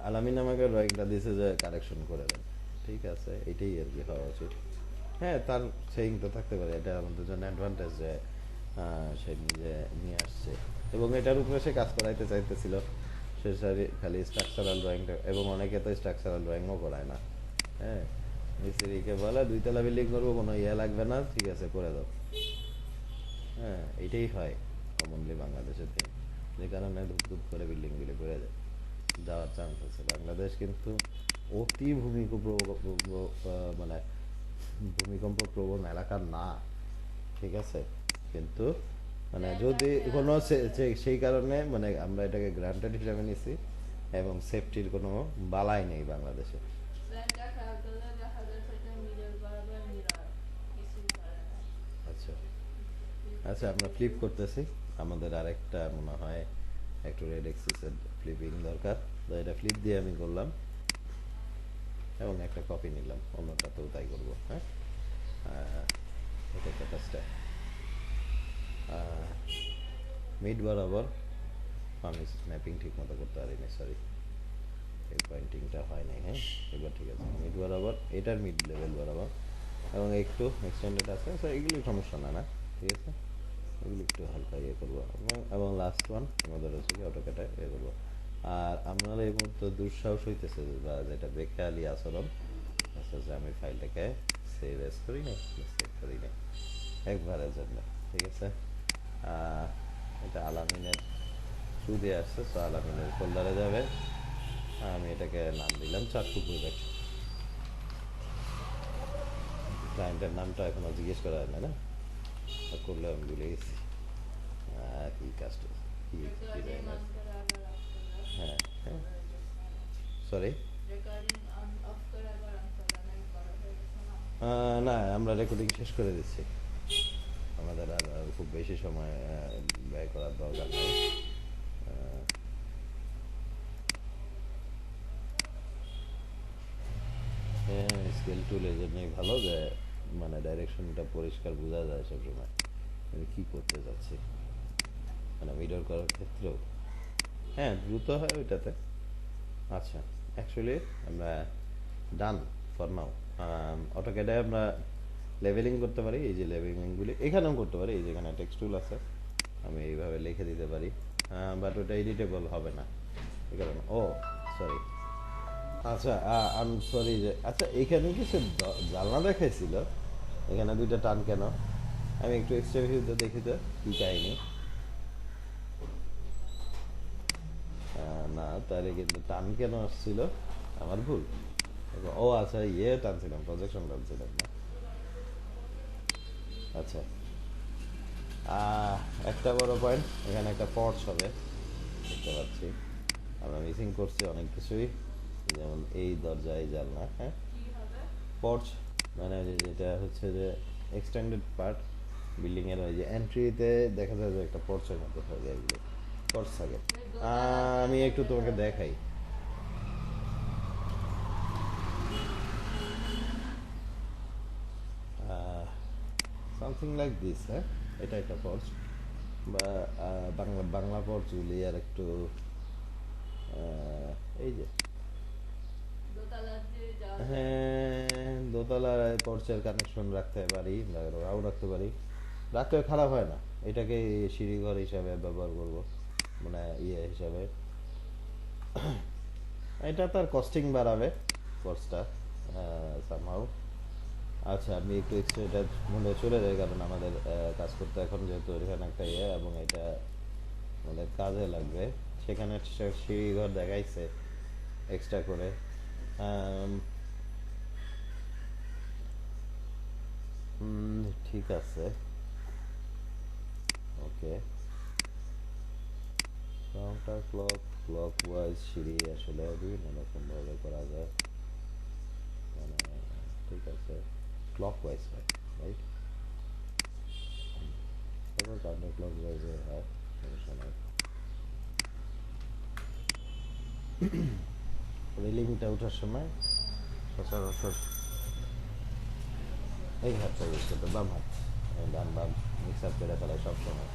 আলামিন আমাকে ড্রয়িংটা দিয়েছে যে কারেকশন করে দেন ঠিক আছে এটাই আর কি হওয়া উচিত হ্যাঁ তার সেইং তো থাকতে পারে এটা আমাদের জন্য অ্যাডভান্টেজ যে সে নিজে নিয়ে আসছে এবং এটার উপরে সে কাজ করাইতে চাইতেছিল সে খালি স্ট্রাকচারাল ড্রয়িংটা এবং অনেকে তো স্ট্রাকচারাল ড্রয়িংও করায় না হ্যাঁ মিস্ত্রিকে বলে 2 তলা বিল্ডিং করবো কোনো ইয়ে লাগবে না ঠিক আছে করে দাও হ্যাঁ এটাই হয় কমনলি বাংলাদেশের দিন যে কারণে ধূপ ধূপ করে বিল্ডিংগুলি করে যায় যাওয়ার চান্স আছে বাংলাদেশ কিন্তু অতি মানে ভূমিকম্প প্রবণ এলাকা না ঠিক আছে কিন্তু মানে যদি কোনো সেই কারণে মানে আমরা এটাকে গ্রান্টেড হিসাবে নিছি এবং সেফটির কোনো বালাই নেই বাংলাদেশে প্ল্যানটা খেয়াল করলে দেখা যাচ্ছে এটা মিরর বরাবর মিরর কিছুই করে না আচ্ছা আচ্ছা আমরা ফ্লিপ করতেছি আমাদের আরেকটা মনে হয় একটু রেড এক্সিসের ফ্লিপিং দরকার তো এটা ফ্লিপ দিয়ে আমি করলাম এবং একটা কপি নিলাম অন্যটাতেও তাই করবো হ্যাঁ এটা একটা স্টেপ মিড বরাবর আমি স্ন্যাপিং ঠিক মতো করতে পারিনি সরি এই পয়েন্টিংটা হয় নাই হ্যাঁ এবার ঠিক আছে মিড বরাবর এটার মিড লেভেল বরাবর এবং একটু এক্সটেন্ডেড আছে সো এগুলি সমস্যা না না ঠিক আছে এগুলি একটু হালকা ইয়ে করবো এবং লাস্ট ওয়ান আমাদের হচ্ছে কি অটোকেটে ইয়ে করবো আর আপনারা এই মুহূর্তে দুঃসাহস হইতেছে বা যেটা বেকালি আচরণ আচ্ছা আমি ফাইলটাকে সেভ এস করি নাই, সেভ করি নাই, একবারের জন্য। ঠিক আছে, এটা আলামিনের থ্রু দিয়ে আসছে, তো আলামিনের ফোল্ডারে যাবে। আমি এটাকে নাম দিলাম চাট্টু প্রজেক্ট। ক্লায়েন্টের নামটা এখনো জিজ্ঞেস করা হয় না, আর করলে আমি ভুলে গেছি কি কাজটা, কি ডিজাইনার। হ্যাঁ হ্যাঁ, সরি। না, আমরা রেকর্ডিং শেষ করে দিচ্ছি, আমাদের আর খুব বেশি সময় ব্যয় করার দরকার নেই। হ্যাঁ, স্কেল টুল এই জন্যই ভালো যে মানে ডাইরেকশনটা পরিষ্কার বোঝা যায় সবসময় আমি কী করতে যাচ্ছি, মানে ভিডিও করার ক্ষেত্রেও। হ্যাঁ, দ্রুত হয় ওইটাতে। আচ্ছা, অ্যাকচুয়ালি আমরা ডান ফর নাও। অটোক্যাডে আমরা লেভেলিং করতে পারি, এই যে লেভেলিংগুলি এখানেও করতে পারি, এই যেখানে টেক্সট টুল আছে আমি এইভাবে লিখে দিতে পারি, বাট ওটা এডিটেবল হবে না এই কারণে। ও সরি, আচ্ছা আই এম সরি যে, আচ্ছা এইখানে কিছু জানলা দেখাইছিল, এখানে দুইটা টান কেন? আমি একটু এক্সট্রা ভিউতে দেখি তো কী কাহিনি। না, তাহলে কিন্তু টান কেন আসছিল, আমার ভুল। ও আচ্ছা, টানছিলাম, প্রজেকশন টানছিলাম না। আচ্ছা, একটা বড় পয়েন্ট, এখানে একটা পর্চ হবে দেখতে পাচ্ছি। আমরা মিসিং করছি অনেক কিছুই, যেমন এই দরজা, এই জানলা। হ্যাঁ, পর্চ মানে যেটা হচ্ছে যে এক্সটেন্ডেড পার্ট বিল্ডিংয়ের, ওই যে এন্ট্রিতে দেখা যায় যে একটা পর্চের মতো থাকে, এগুলো পর্চ থাকে। আমি একটু তোমাকে দেখাই। Something like this. হ্যাঁ, এটা একটা পর্চ, বা বাংলা বাংলা পর্চগুলি আর একটু এই যে, হ্যাঁ, দোতলার পর্চের কানেকশন রাখতে পারি, রাও রাখতে পারি, রাখতে খারাপ হয় না। এটাকে সিঁড়িঘর হিসাবে ব্যবহার করব, মানে হিসাবে। এটা তার কস্টিং বাড়াবে পর্চটা সামহাউ। আচ্ছা, আমি একটু এক্সট্রা মনে চলে যাই, কারণ আমাদের কাজ করতে এখন যেহেতু এখানে একটা এবং এটা আমাদের কাজে লাগবে। সেখানে সিঁড়িঘর দেখাইছে এক্সট্রা করে। ঠিক আছে, ওকে। কাউন্টার ক্লক ওয়াইজ সিঁড়ি আসলে বিভিন্ন রকমভাবে করা যায়, মানে ঠিক আছে, ক্লক ওয়াইজ হয়, রাইট? তারপর কাউন্টার ক্লক ওয়াইজে হয়, সমস্যা নেই। রেলিংটা ওঠার সময় সচরাচর এই হাতটা ইউজ করতে, বাম হাত, ডান বাম মিক্স আপ করে ফেলায় সবসময়,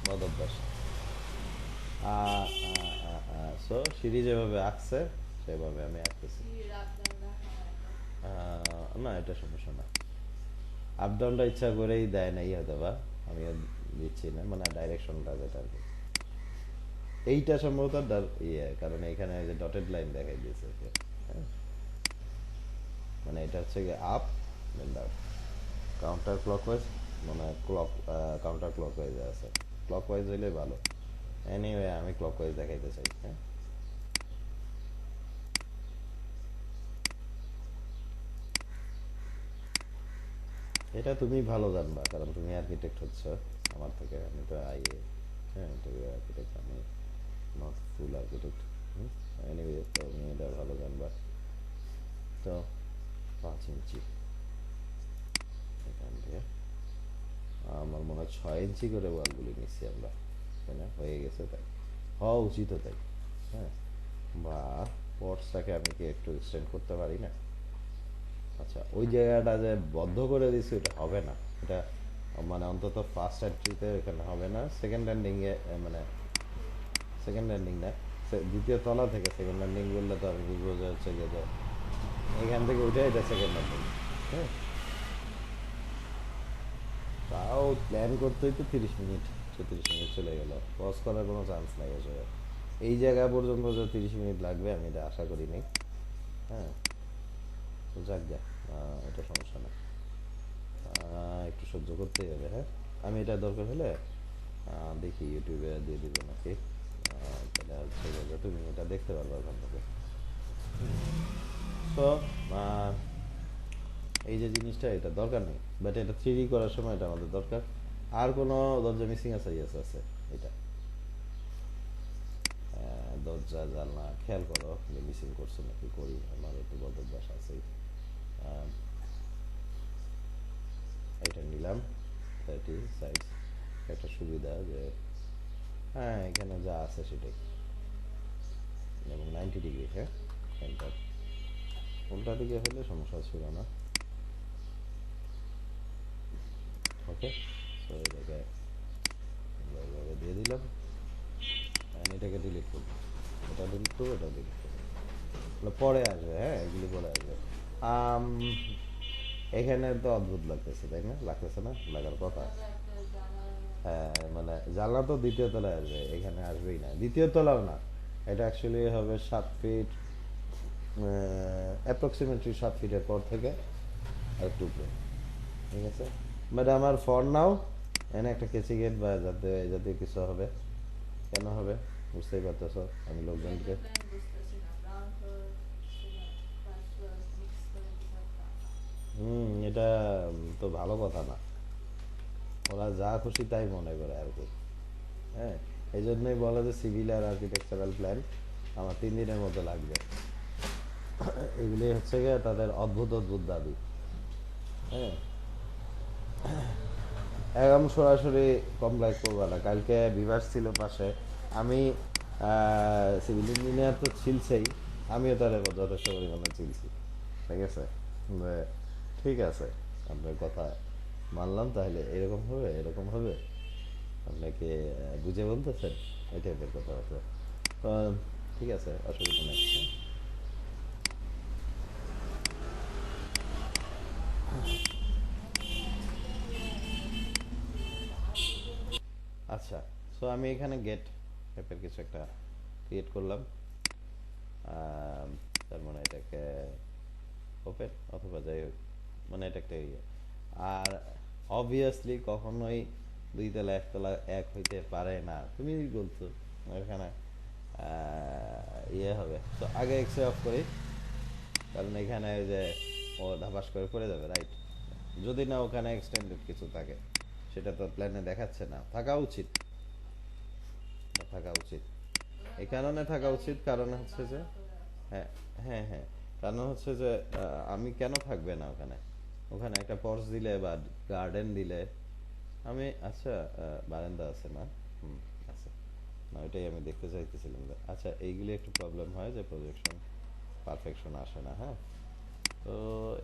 বদ অভ্যাস। সো সিঁড়ি যেভাবে আঁকছে সেভাবে আমি আঁকতেছি। না, এটা সমস্যা না, আপ ডাউনটা ইচ্ছা করেই দেয় না, হয়তো বা আমিও দিচ্ছি না, মানে ডাইরেকশনটা যেটা আর কি। এইটা সম্ভবত কারণ এখানে যে ডটেড লাইন দেখাই দিয়েছে, হ্যাঁ, মানে এটা হচ্ছে গিয়ে up then down, counter clockwise, মানে কাউন্টার ক্লকওয়াইজ আছে, ক্লকওয়াইজ হইলে ভালো। এনিওয়ে আমি ক্লকওয়াইজ দেখাইতে চাই। হ্যাঁ, এটা তুমি ভালো জানবা, কারণ তুমি আর্কিটেক্ট হচ্ছ আমার থেকে, আমি তো হ্যাঁ, তো আর্কিটেক্ট, আমি নট ফুল আর্কিটেক্ট। এনিওয়ে, তো তুমি এটা ভালো জানবা। তো 5 ইঞ্চি এখান থেকে, আমার মনে হয় 6 ইঞ্চি করে ওয়ালগুলি নিচ্ছি আমরা, তাই না? হয়ে গেছে, তাই হওয়া উচিত, তাই। হ্যাঁ, বা পর্সটাকে আমি কি একটু এক্সটেন্ড করতে পারি না? আচ্ছা, ওই জায়গাটা যে বদ্ধ করে দিছি ওটা হবে না, এটা মানে অন্তত ফার্স্ট এন্ট্রিতে এখানে হবে না, সেকেন্ড ল্যান্ডিংয়ে, মানে সেকেন্ড ল্যান্ডিং না, দ্বিতীয় তলা থেকে সেকেন্ড ল্যান্ডিং বললে তো আমি বুঝবো যে হচ্ছে গিয়ে যে এখান থেকে উঠে এটা সেকেন্ড ল্যান্ডিং। হ্যাঁ, তাও প্ল্যান করতেই তো 30 মিনিট, 36 মিনিট চলে গেল, পজ করার কোনো চান্স নাই আসলে। এই জায়গা পর্যন্ত যে 30 মিনিট লাগবে আমি এটা আশা করিনি। হ্যাঁ, তো যাক যা, এটা সমস্যা না। একটু সহ্য করতেই হবে, হ্যাঁ। আমি এটা দরকার হলে দেখি ইউটিউবে দিয়ে দিব নাকি, তাহলে হচ্ছে যে তুমি এটা দেখতে পারবে ওখান থেকে। তো এই যে জিনিসটা এটা দরকার নেই, বাট এটা 3D করার সময় এটা আমাদের দরকার। আর কোনো দরজা মিসিং আছে? ইয়েস আছে। এটা দরজা জানলা খেয়াল করো যে মিসিং করছে নাকি, করি আমার একটু বদ অভ্যাস আছেই। আহ, এটা নিলাম 30 সাইজ, একটা সুবিধা যে হ্যাঁ এখানে যা আছে সেটাই, এবং 90 ডিগ্রি, হ্যাঁ। এন্টার। উল্টা দিকে হলে সমস্যা ছিল না। ওকে, সো এটাকে আমরা এইভাবে দিয়ে দিলাম, and এটাকে ডিলিট করবো, এটা ডিলিট করবো, এটা ডিলিট করবো, এগুলো পরে আসবে, হ্যাঁ এগুলি পরে আসবে। আম, এখানে তো অদ্ভুত লাগতেছে, তাই না? লাগতেছে না? লাগার কথা। তবে একটা জানার হ্যাঁ মানে জানলা তো দ্বিতীয় তলায় আসবে, এখানে আসবেই না, দ্বিতীয় তলাও না। এটা অ্যাকচুয়ালি হবে 7 ফিট, অ্যাপ্রক্সিমেটলি 7 ফিটের পর থেকে আর একটু উপরে, ঠিক আছে। বাট আমার ফর নাও এনে একটা কেসি গেট বা যাতে জাতীয় কিছু হবে। কেন হবে বুঝতেই পারতেছো, আমি লোকজনকে প্ল্যান বুঝতেছি না, ground floor first floor mix করে কিছু একটা। এটা তো ভালো কথা না, ওরা যা খুশি তাই মনে করে আর কি, হ্যাঁ। এই জন্যই বলে যে সিভিল আর আর্কিটেকচারাল প্ল্যান আমার 3 দিনের মতো লাগবে। এগুলি হচ্ছে গিয়ে তাদের অদ্ভুত অদ্ভুত দাবি, হ্যাঁ। একদম সরাসরি কমপ্লাই করবো না। কালকে বিভাস ছিল পাশে, আমি সিভিল ইঞ্জিনিয়ার তো ছিলছেই, আমিও তার যথেষ্ট পরিমাণে চিনছি, ঠিক আছে। যে ঠিক আছে, আপনার কথা মানলাম, তাহলে এরকম হবে এরকম হবে, আপনাকে বুঝে বলতেছেন, এই টাইপের কথাবার্তা। তো ঠিক আছে, অসুবিধা নেই, হ্যাঁ? আচ্ছা, সো আমি এখানে গেট টাইপের কিছু একটা ক্রিয়েট করলাম। আম, তার মানে এটাকে ওপেন অথবা যাই হোক, মানে এটা একটা ইয়ে। আর অবভিয়াসলি কখনোই 2 তলা 1 তলা এক হইতে পারে না, তুমি বলছো। এখানে ইয়ে হবে, তো আগে এক্সরে অফ করি, কারণ এখানে ওই যে ও ধাপাস করে পড়ে যাবে, রাইট? যদি না ওখানে এক্সটেন্ডেড কিছু থাকে, সেটা তো প্ল্যানে দেখাচ্ছে না, থাকা উচিত, থাকা উচিত। এই কারণে থাকা উচিত, কারণ হচ্ছে যে হ্যাঁ হ্যাঁ হ্যাঁ, কারণ হচ্ছে যে আমি কেন থাকবে না ওখানে, ওখানে একটা পর্স দিলে বা গার্ডেন দিলে আমি, আচ্ছা বারান্দা আছে না? হুম, আছে না, ওইটাই আমি দেখতে চাইতেছিলাম যে আচ্ছা এইগুলি একটু প্রবলেম হয় যে প্রজেকশন পারফেকশন আসে না, হ্যাঁ। তো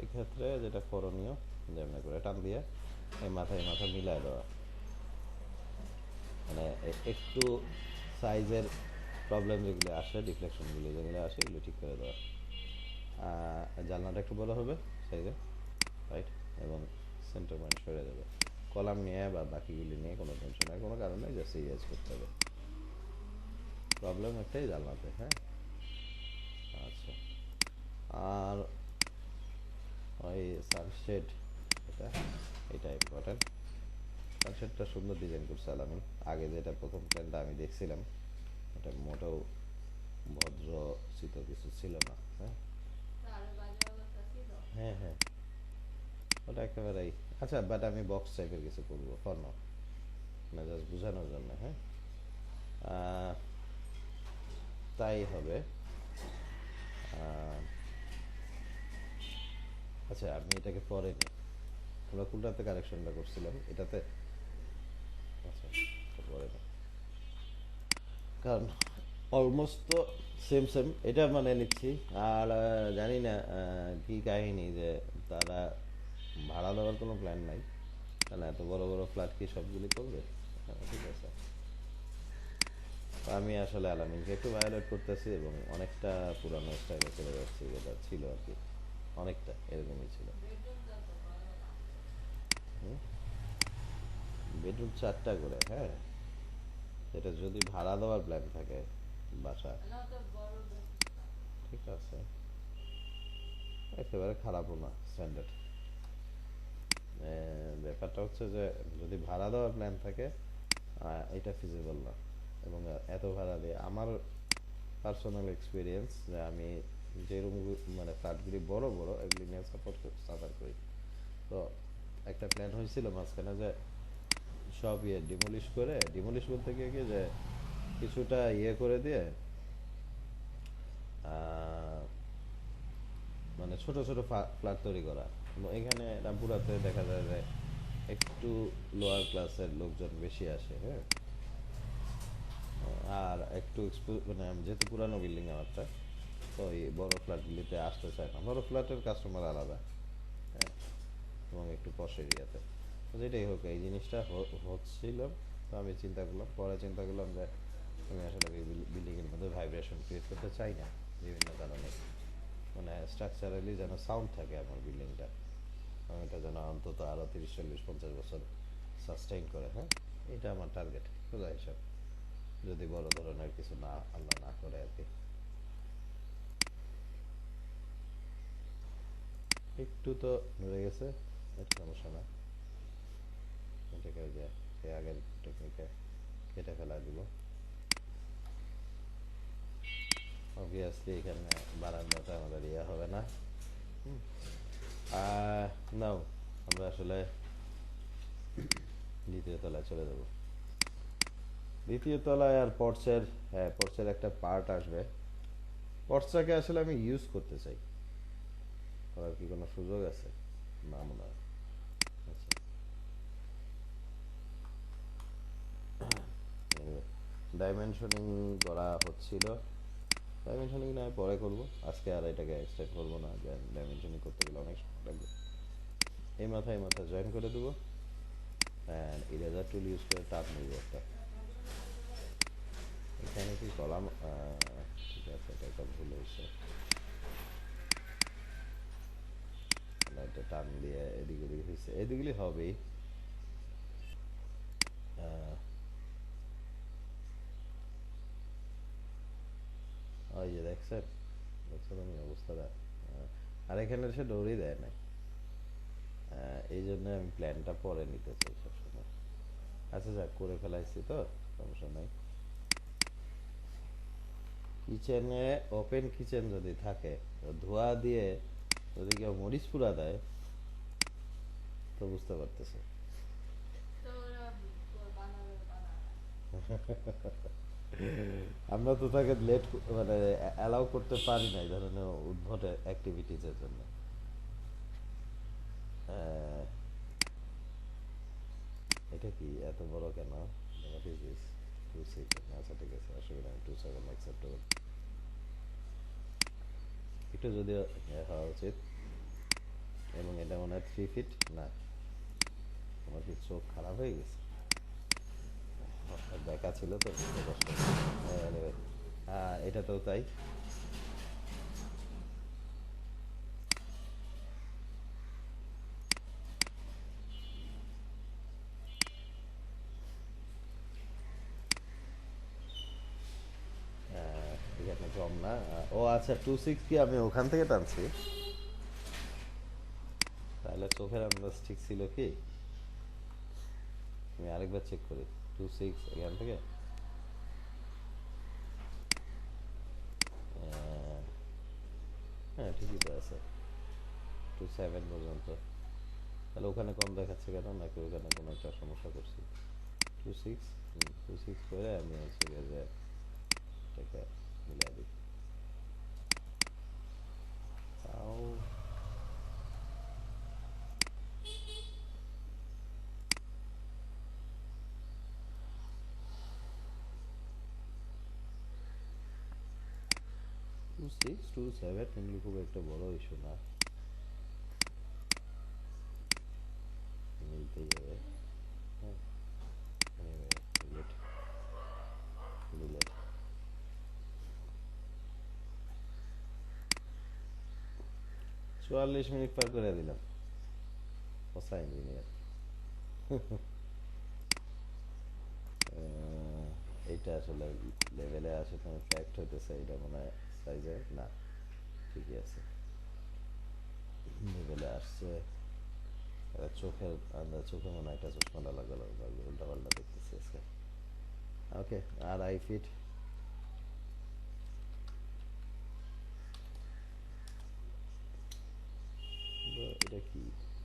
এক্ষেত্রে যেটা করণীয়, যেমন করে টান দিয়ে এই মাথায় মাথা মিলায় দেওয়া, মানে একটু সাইজের প্রবলেম যেগুলো আসে, ডিফ্লেকশনগুলো যেগুলো আসে, এগুলো ঠিক করে দেওয়া। জানলাটা একটু বড় হবে সাইজে, রাইট, এবং সেন্টার পয়েন্ট সরে যাবে। কলাম নিয়ে বা বাকিগুলি নিয়ে কোনো টেনশন নেই, কোনো কারণে জাস্ট ইউজ করতে হবে। প্রবলেম একটাই জানলাতে, হ্যাঁ। আচ্ছা, আর ওই সানশেড, এটা এটা ইম্পর্টেন্ট। সানশেডটা সুন্দর ডিজাইন করছে আলামিন, আগে যেটা প্রথম প্ল্যানটা আমি দেখছিলাম এটা মোটেও ভদ্র চিত কিছু ছিল না, হ্যাঁ। আরো বাজে অবস্থা ছিল। হ্যাঁ হ্যাঁ, ওটা একেবারেই আচ্ছা, বাট আমি বক্স টাইপের কিছু করবো ফর নাও, না জাস্ট বোঝানোর জন্য, হ্যাঁ। আহ, তাই হবে। আহ, আচ্ছা আমি এটাকে পরে নিই, আমরা কোনটাতে কারেকশনটা করছিলাম, এটাতে। আচ্ছা এটা পরে নিই, কারণ অলমোস্ট তো সেম সেম, এটা মানে নিচ্ছি। আর জানি না কি কাহিনী যে তারা ভাড়া দেওয়ার কোনো প্ল্যান নাই, তাহলে এত বড় বড় ফ্ল্যাট কি সবগুলি করবে? ঠিক আছে, আমি আসলে আলামিনকে একটু ভায়োলেট করতেছি এবং অনেকটা পুরানো স্টাইলে চলে যাচ্ছি, যেটা ছিল আর কি, অনেকটা এরকমই ছিল। বেডরুম যত বড় না। বেডরুম 4টা করে, হ্যাঁ। সেটা যদি ভাড়া দেওয়ার প্ল্যান থাকে বাসা, না তো বড় বেডরুম না। ঠিক আছে, একেবারে খারাপও না, স্ট্যান্ডার্ড। ব্যাপারটা হচ্ছে যে যদি ভাড়া দেওয়ার প্ল্যান থাকে এটা ফিজিবল না। এবং এত ভাড়া দিয়ে আমার পার্সোনাল এক্সপিরিয়েন্স যে আমি যে রুম মানে ফ্ল্যাটগুলি বড় বড় এগুলি নিয়ে সাফার করি। তো একটা প্ল্যান হয়েছিল মাঝখানে যে সব ডিমলিশ বলতে গিয়ে কি যে কিছুটা করে দিয়ে আহ, মানে ছোট ছোট ফ্ল্যাট তৈরি করা। এখানে রামপুরাতে দেখা যায় যে একটু লোয়ার ক্লাসের লোকজন বেশি আসে, হ্যাঁ। আর একটু মানে যেহেতু পুরানো বিল্ডিং আমারটা, তো এই বড় ফ্ল্যাটগুলিতে আসতে চায় না, বড় ফ্ল্যাটের কাস্টমার আলাদা, হ্যাঁ, এবং একটু পশ এরিয়াতে। তো যেটাই হোক এই জিনিসটা হচ্ছিল। তো আমি চিন্তা করলাম যে আমি আসলে বিল্ডিংয়ের মধ্যে ভাইব্রেশন ক্রিয়েট করতে চাই না বিভিন্ন কারণে। মানে স্ট্রাকচারালি যেন সাউন্ড থাকে আমার বিল্ডিংটা, এবং এটা যেন অন্তত আরও 30 40 50 বছর সাস্টেইন করে, হ্যাঁ। এটা আমার টার্গেট খোঁজা হিসাব, যদি বড় ধরনের কিছু না আল্লাহ না করে আর কি। একটু তো নড়ে গেছে, এটা সমস্যা না। এটাকে ওই যে সে আগের টেকনিকে কেটে ফেলা দিব। অবভিয়াসলি এখানে বারান্দাটা আমাদের হবে না। নাও আমরা আসলে দ্বিতীয় তলায় চলে যাব। দ্বিতীয় তলায় আর পর্চের, হ্যাঁ পর্চের একটা পার্ট আসবে। পর্চটাকে আসলে আমি ইউজ করতে চাই, করার কি কোনো সুযোগ আছে? না মনে হয়। আচ্ছা, ডাইমেনশনিং করা হচ্ছিল। ডাইমেনশনিং না হয় পরে করব, আজকে আর এটাকে এক্সটেন্ড করবো না। ডাইমেনশনিং করতে গেলে অনেক সময় লাগবে। এই মাথায় জয়েন করে দেবো, অ্যান্ড ইরেজার টুল ইউজ করে টাপ নিব একটা। এখানে কি কলাম, ঠিক আছে, এটা একটা ভুল হয়েছে। এটা টান দিয়ে এদিক ওদিক হয়েছে, এদিকগুলি হবেই। ওই যে দেখছেন, দেখছেন আমি অবস্থাটা। আর এখানে সে দৌড়ই দেয় না, এই জন্য আমি প্ল্যানটা পরে নিতে চাই সবসময়। আচ্ছা যাক, করে ফেলাইছি তো সমস্যা নাই। কিচেনে ওপেন কিচেন যদি থাকে, ধোয়া দিয়ে যদি কেউ মরিচ পুরা দেয় তো বুঝতে পারতেছে। তো ওরা বানাবে। আমরা তো তাকে লেট মানে অ্যালাউ করতে পারি না এই ধরনের উদ্ভট অ্যাক্টিভিটিসের জন্য। আহ, এটা কি এত বড় কেন? What is this? 2 6, আচ্ছা ঠিক আছে, অসুবিধা নেই, 2 7 অ্যাকসেপ্টেবল। একটু যদিও হওয়া উচিত। এবং এটা মনে হয় 3 ফিট না। আমার কি চোখ খারাপ হয়ে গেছে? দেখা ছিল তো বুঝতে কষ্ট। Anyway, এটা তো তাই। এখানে কম না। ও আচ্ছা, 2 6 কি আমি ওখান থেকে টানছি? তাহলে চোখের আন্দাজ ঠিক ছিল কি? আমি আরেকবার চেক করি। 2 6 এখান থেকে, আহ, হ্যাঁ ঠিকই তো আছে, 2 7 পর্যন্ত। তাহলে ওখানে কম দেখাচ্ছে কেন? নাকি ওখানে কোনো একটা সমস্যা করছি? 2 6, 2 6 করে আমি হচ্ছে গিয়ে যে এটাকে মিলাই দিই। তাও 2 6 2 7 এগুলি খুব একটা বড় ইস্যু না, মিলতেই যাবে। হ্যাঁ, anyway, delete, delete। 44 মিনিট পার করে দিলাম, হোসা ইঞ্জিনিয়ার। এইটা আসলে লেভেলে আসে তোমার ফ্যাক্ট হইতেছে, এটা মনে হয় সাইজে না, ঠিকই আছে, লেভেলে আসছে। চোখের চোখে মনে হয় একটা চশমাটা লাগালো উল্টা পাল্টা দেখতেছি আজকে। ওকে, 2.5 ফিট। এটা কি?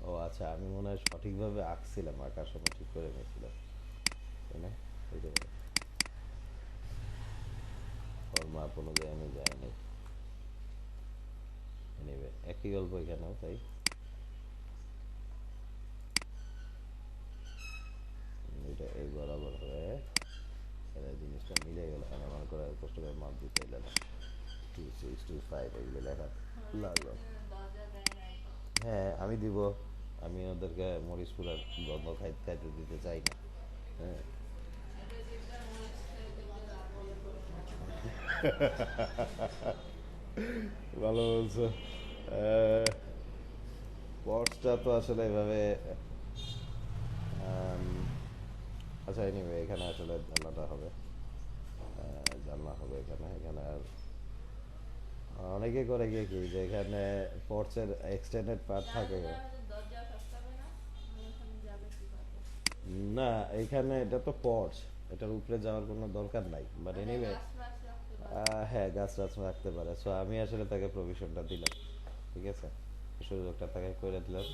ও আচ্ছা, আমি মনে হয় সঠিকভাবে আঁকছিলাম, আঁকার সময় ঠিক করে নিয়েছিলাম, তাই না? এই যে ওর মাপ অনুযায়ী আমি যাইনি। এনিওয়ে, একই গল্প এখানেও তাই। এটা এই বরাবর হয়ে এটা জিনিসটা মিলে গেল। আমার করে কষ্ট করে মাপ দিতে এলো না, 2.625 এগুলো লেখা লাগলো। দরজা দেয় নাই তো। হ্যাঁ আমি দিব, আমি ওদেরকে মরিচপুরার গন্ধ খাইতে খাইতে দিতে চাই না। হ্যাঁ, এটা যেটা মরিচ খেয়ে দেখলে লাভ হবে বলে মনে হয় না। ভালো বলছো। পর্সটা তো আসলে এভাবে আম, আচ্ছা এনিওয়ে, এখানে আসলে জানলাটা হবে, জানলা হবে এখানে। এখানে আর অনেকে করে গিয়ে কি যে এখানে পর্চের এক্সটেন্ডেড পার্ট থাকে। জানলা হলে দরজা থাকতে না, মানে ওখানে যাবে কিভাবে? না, এখানে এটা তো পর্চ, এটার উপরে যাওয়ার কোনো দরকার নাই, বাট মানে এনিওয়ে গাছ মাছ রাখতে পারবে। হ্যাঁ গাছ টাছ রাখতে পারে। সো আমি আসলে তাকে প্রভিশনটা দিলাম, ঠিক আছে, সুযোগটা তাকে করে দিলাম।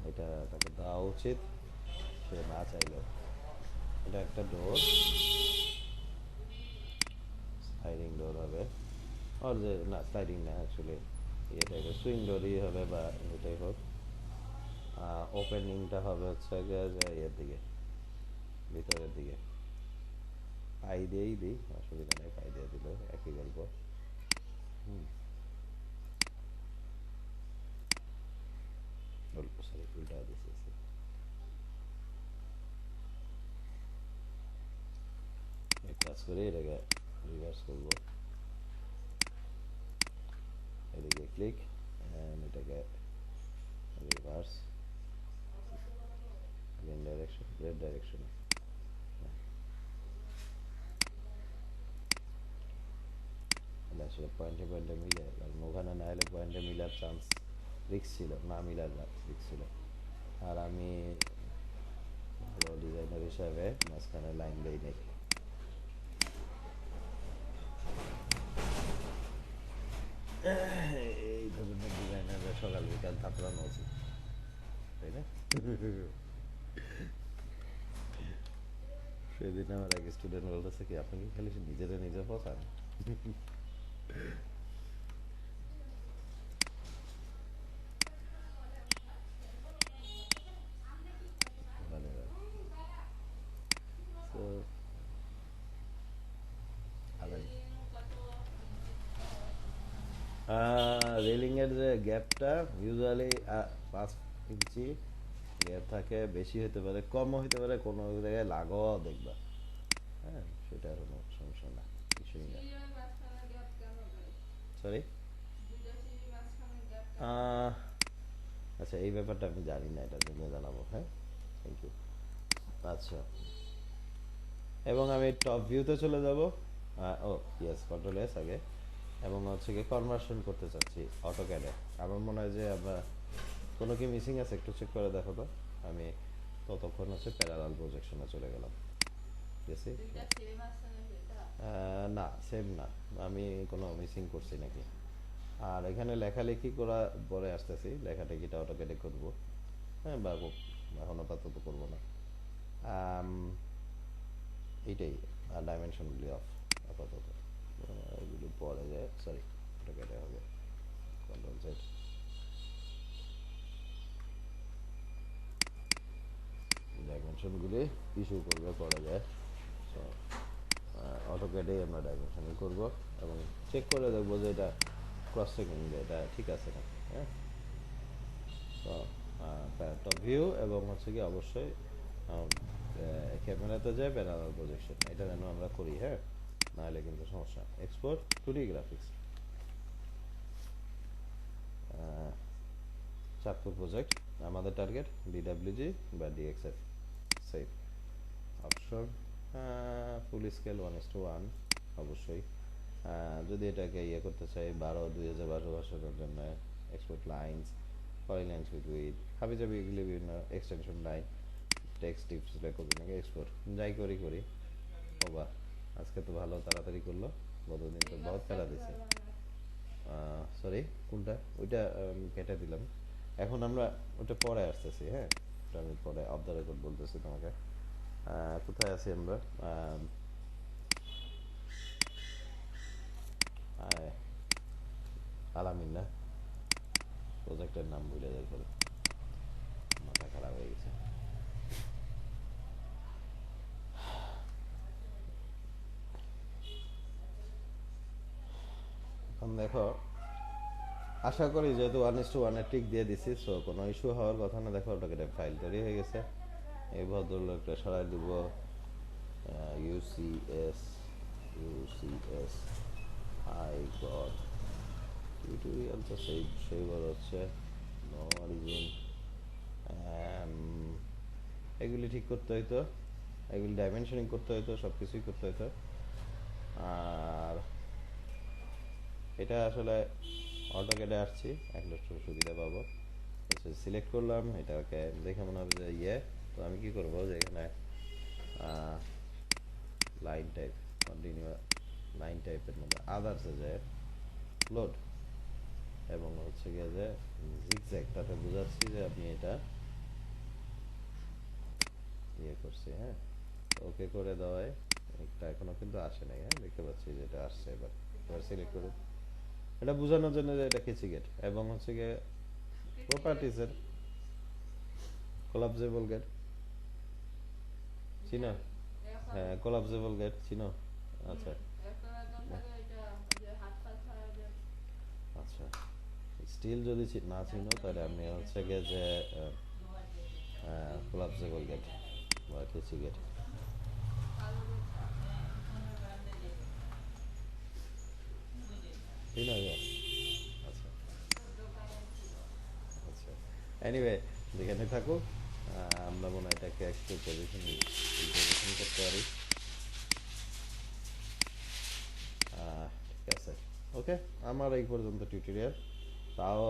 এটা তাকে দেওয়া উচিত, সে না চাইলেও। এটা একটা ডোর, স্লাইডিং ডোর হবে, আর যে না স্লাইডিং না অ্যাকচুয়ালি ইয়ে টাইপের সুইং ডোরই হবে, বা এটাই হোক। ওপেনিংটা হবে হচ্ছে গিয়ে যে ইয়ের দিকে, ভিতরের দিকে। পাই দিয়েই দিই, অসুবিধা নেই, পাই দিয়ে দিলেও একই গল্প। হুম, সরি উল্টা দিছি। এক কাজ করে এটাকে রিভার্স করবো, এদিকে ক্লিক, এটাকে reverse, green direction, red direction. আসলে পয়েন্টে পয়েন্টে মিলে, কারণ ওখানে না হলে পয়েন্টে মিলার চান্স রিক্স ছিল, না মিলার রিক্স ছিল। আর আমি ভালো ডিজাইনার হিসাবে মাঝখানে লাইন দেই নাই। এই ধরনের ডিজাইনাররা সকাল বিকাল থাপড়ানো উচিত, তাই না? সেদিন আমার এক স্টুডেন্ট বলতেছে কি, আপনি কি খালি নিজেরা নিজে পচান? মানে তো আবার রেলিং এর যে গ্যাপটা ইউজুয়ালি 5 ইঞ্চি গ্যাপ থাকে, বেশি হতে পারে কমও হতে পারে, কোনো জায়গায় লাগোয়া দেখবা। হ্যাঁ, সেটা কোনো সমস্যা না, কিছুই না। সিঁড়ির মাঝখানে গ্যাপ কেন দেয়? সরি, দুইটা সিঁড়ির মাঝখানে গ্যাপ কেন দেয়? আচ্ছা এই ব্যাপারটা আমি জানি না, এটা জন্য জানাবো। হ্যাঁ, থ্যাংক ইউ। আচ্ছা, এবং আমি টপ ভিউতে চলে যাব। ও ইয়েস, কন্ট্রোল এস আগে, এবং হচ্ছে কি কনভার্সন করতে চাচ্ছি অটোক্যাডে। আমার মনে হয় যে আমরা কোনো কি মিসিং আছে, একটু চেক করে দেখো তো। আমি ততক্ষণ হচ্ছে প্যারালাল প্রজেকশনে চলে গেলাম। গেছি? দুইটা সিঁড়ির মাঝখানে যেটা? না সেম না, আমি কোনো মিসিং করছি নাকি। আর এখানে লেখালেখি করা পরে আসতেছি, লেখালেখিটা অটোক্যাডে করবো। হ্যাঁ, বা এখন আপাতত করবো না। আম, এইটাই, ডাইমেনশনগুলি অফ আপাতত। এগুলি পরে যায়, সরি অটোক্যাডে হবে, কন্ট্রোল জেড। ডাইমেনশনগুলি ইস্যু করবে করা যায়। সো অটোক্যাডেই আমরা ডাইমেনশন করব, এবং চেক করে দেখবো যে এটা ক্রস চেকিং, যে এটা ঠিক আছে না। হ্যাঁ, তো টপ ভিউ এবং হচ্ছে কি অবশ্যই ক্যামেরাতে যায় প্যারালাল প্রজেকশন, এটা যেন আমরা করি। হ্যাঁ, নাহলে কিন্তু সমস্যা। Export 2D graphics, Chandpur project আমাদের টার্গেট, ডিডাব্লিউজি বা ডিএক্সএফ সেফ অপশন, ফুল স্কেল 1:1 অবশ্যই। যদি এটাকে ইয়ে করতে চাই 12/2012 ভার্সনের জন্য, এক্সপোর্ট লাইন্স পলিলাইন্স উইথ হাবি জাবি এগুলি বিভিন্ন এক্সটেনশন নাই টেক্সট টিপস রেকর্ড নাকি এক্সপোর্ট যাই করি করি বাবা আজকে তো ভালো তাড়াতাড়ি করলো গতদিন তো বহুত প্যারা দিছে সরি কোনটা ওইটা কেটে দিলাম এখন আমরা ওটা পরে আসতেছি হ্যাঁ ওটা আমি পরে অফ দ্য রেকর্ড বলতেছি তোমাকে কোথায় আছি আমরা আলামিন না প্রজেক্টের নাম ভুলে যাই করে মাথা খারাপ হয়ে গেছে এখন দেখো আশা করি যেহেতু 1:1 এর টিক দিয়ে দিছি সো কোনো ইস্যু হওয়ার কথা না দেখো ওটাকে ফাইল তৈরি হয়ে গেছে এই ভদ্রলোকটা সরাই দিব UCS I got টিউটোরিয়াল তো সেইবার হচ্ছে নো অরিজিন এগুলি ঠিক করতে হইতো এগুলি ডাইমেনশনিং করতে হইতো সব কিছুই করতে হইতো আর এটা আসলে অটোক্যাডে আসছি একটু সুবিধা পাবো সিলেক্ট করলাম এটাকে দেখে মনে হবে যে তো আমি কি করবো যে এখানে লাইন টাইপ কন্টিনিউ লাইন টাইপের মধ্যে আদার্সে যায় লোড এবং হচ্ছে গিয়ে যে জিগজ্যাগ তাতে বুঝাচ্ছি যে আপনি এটা করছি হ্যাঁ ওকে করে দেওয়ায় এটা এখনো কিন্তু আসে নাই হ্যাঁ দেখতে পাচ্ছি যে এটা আসছে এবার সিলেক্ট করুন এটা বোঝানোর জন্য যে এটা কেসি গেট এবং হচ্ছে গিয়ে প্রপার্টিজের কোলাপসেবল গেট চিনো হ্যাঁ কোলাপসেবল গেট চিনো আচ্ছা আচ্ছা স্টিল যদি না চিনো তাহলে আমি হচ্ছে গিয়ে যে কোলাপসেবল গেট বা কেসি গেট চিনো আচ্ছা আচ্ছা এনিওয়ে যেখানে থাকুক আমরা মনে হয় এটাকে একটু পজিশন করতে পারি ঠিক আছে ওকে আমার এই পর্যন্ত টিউটোরিয়াল তাও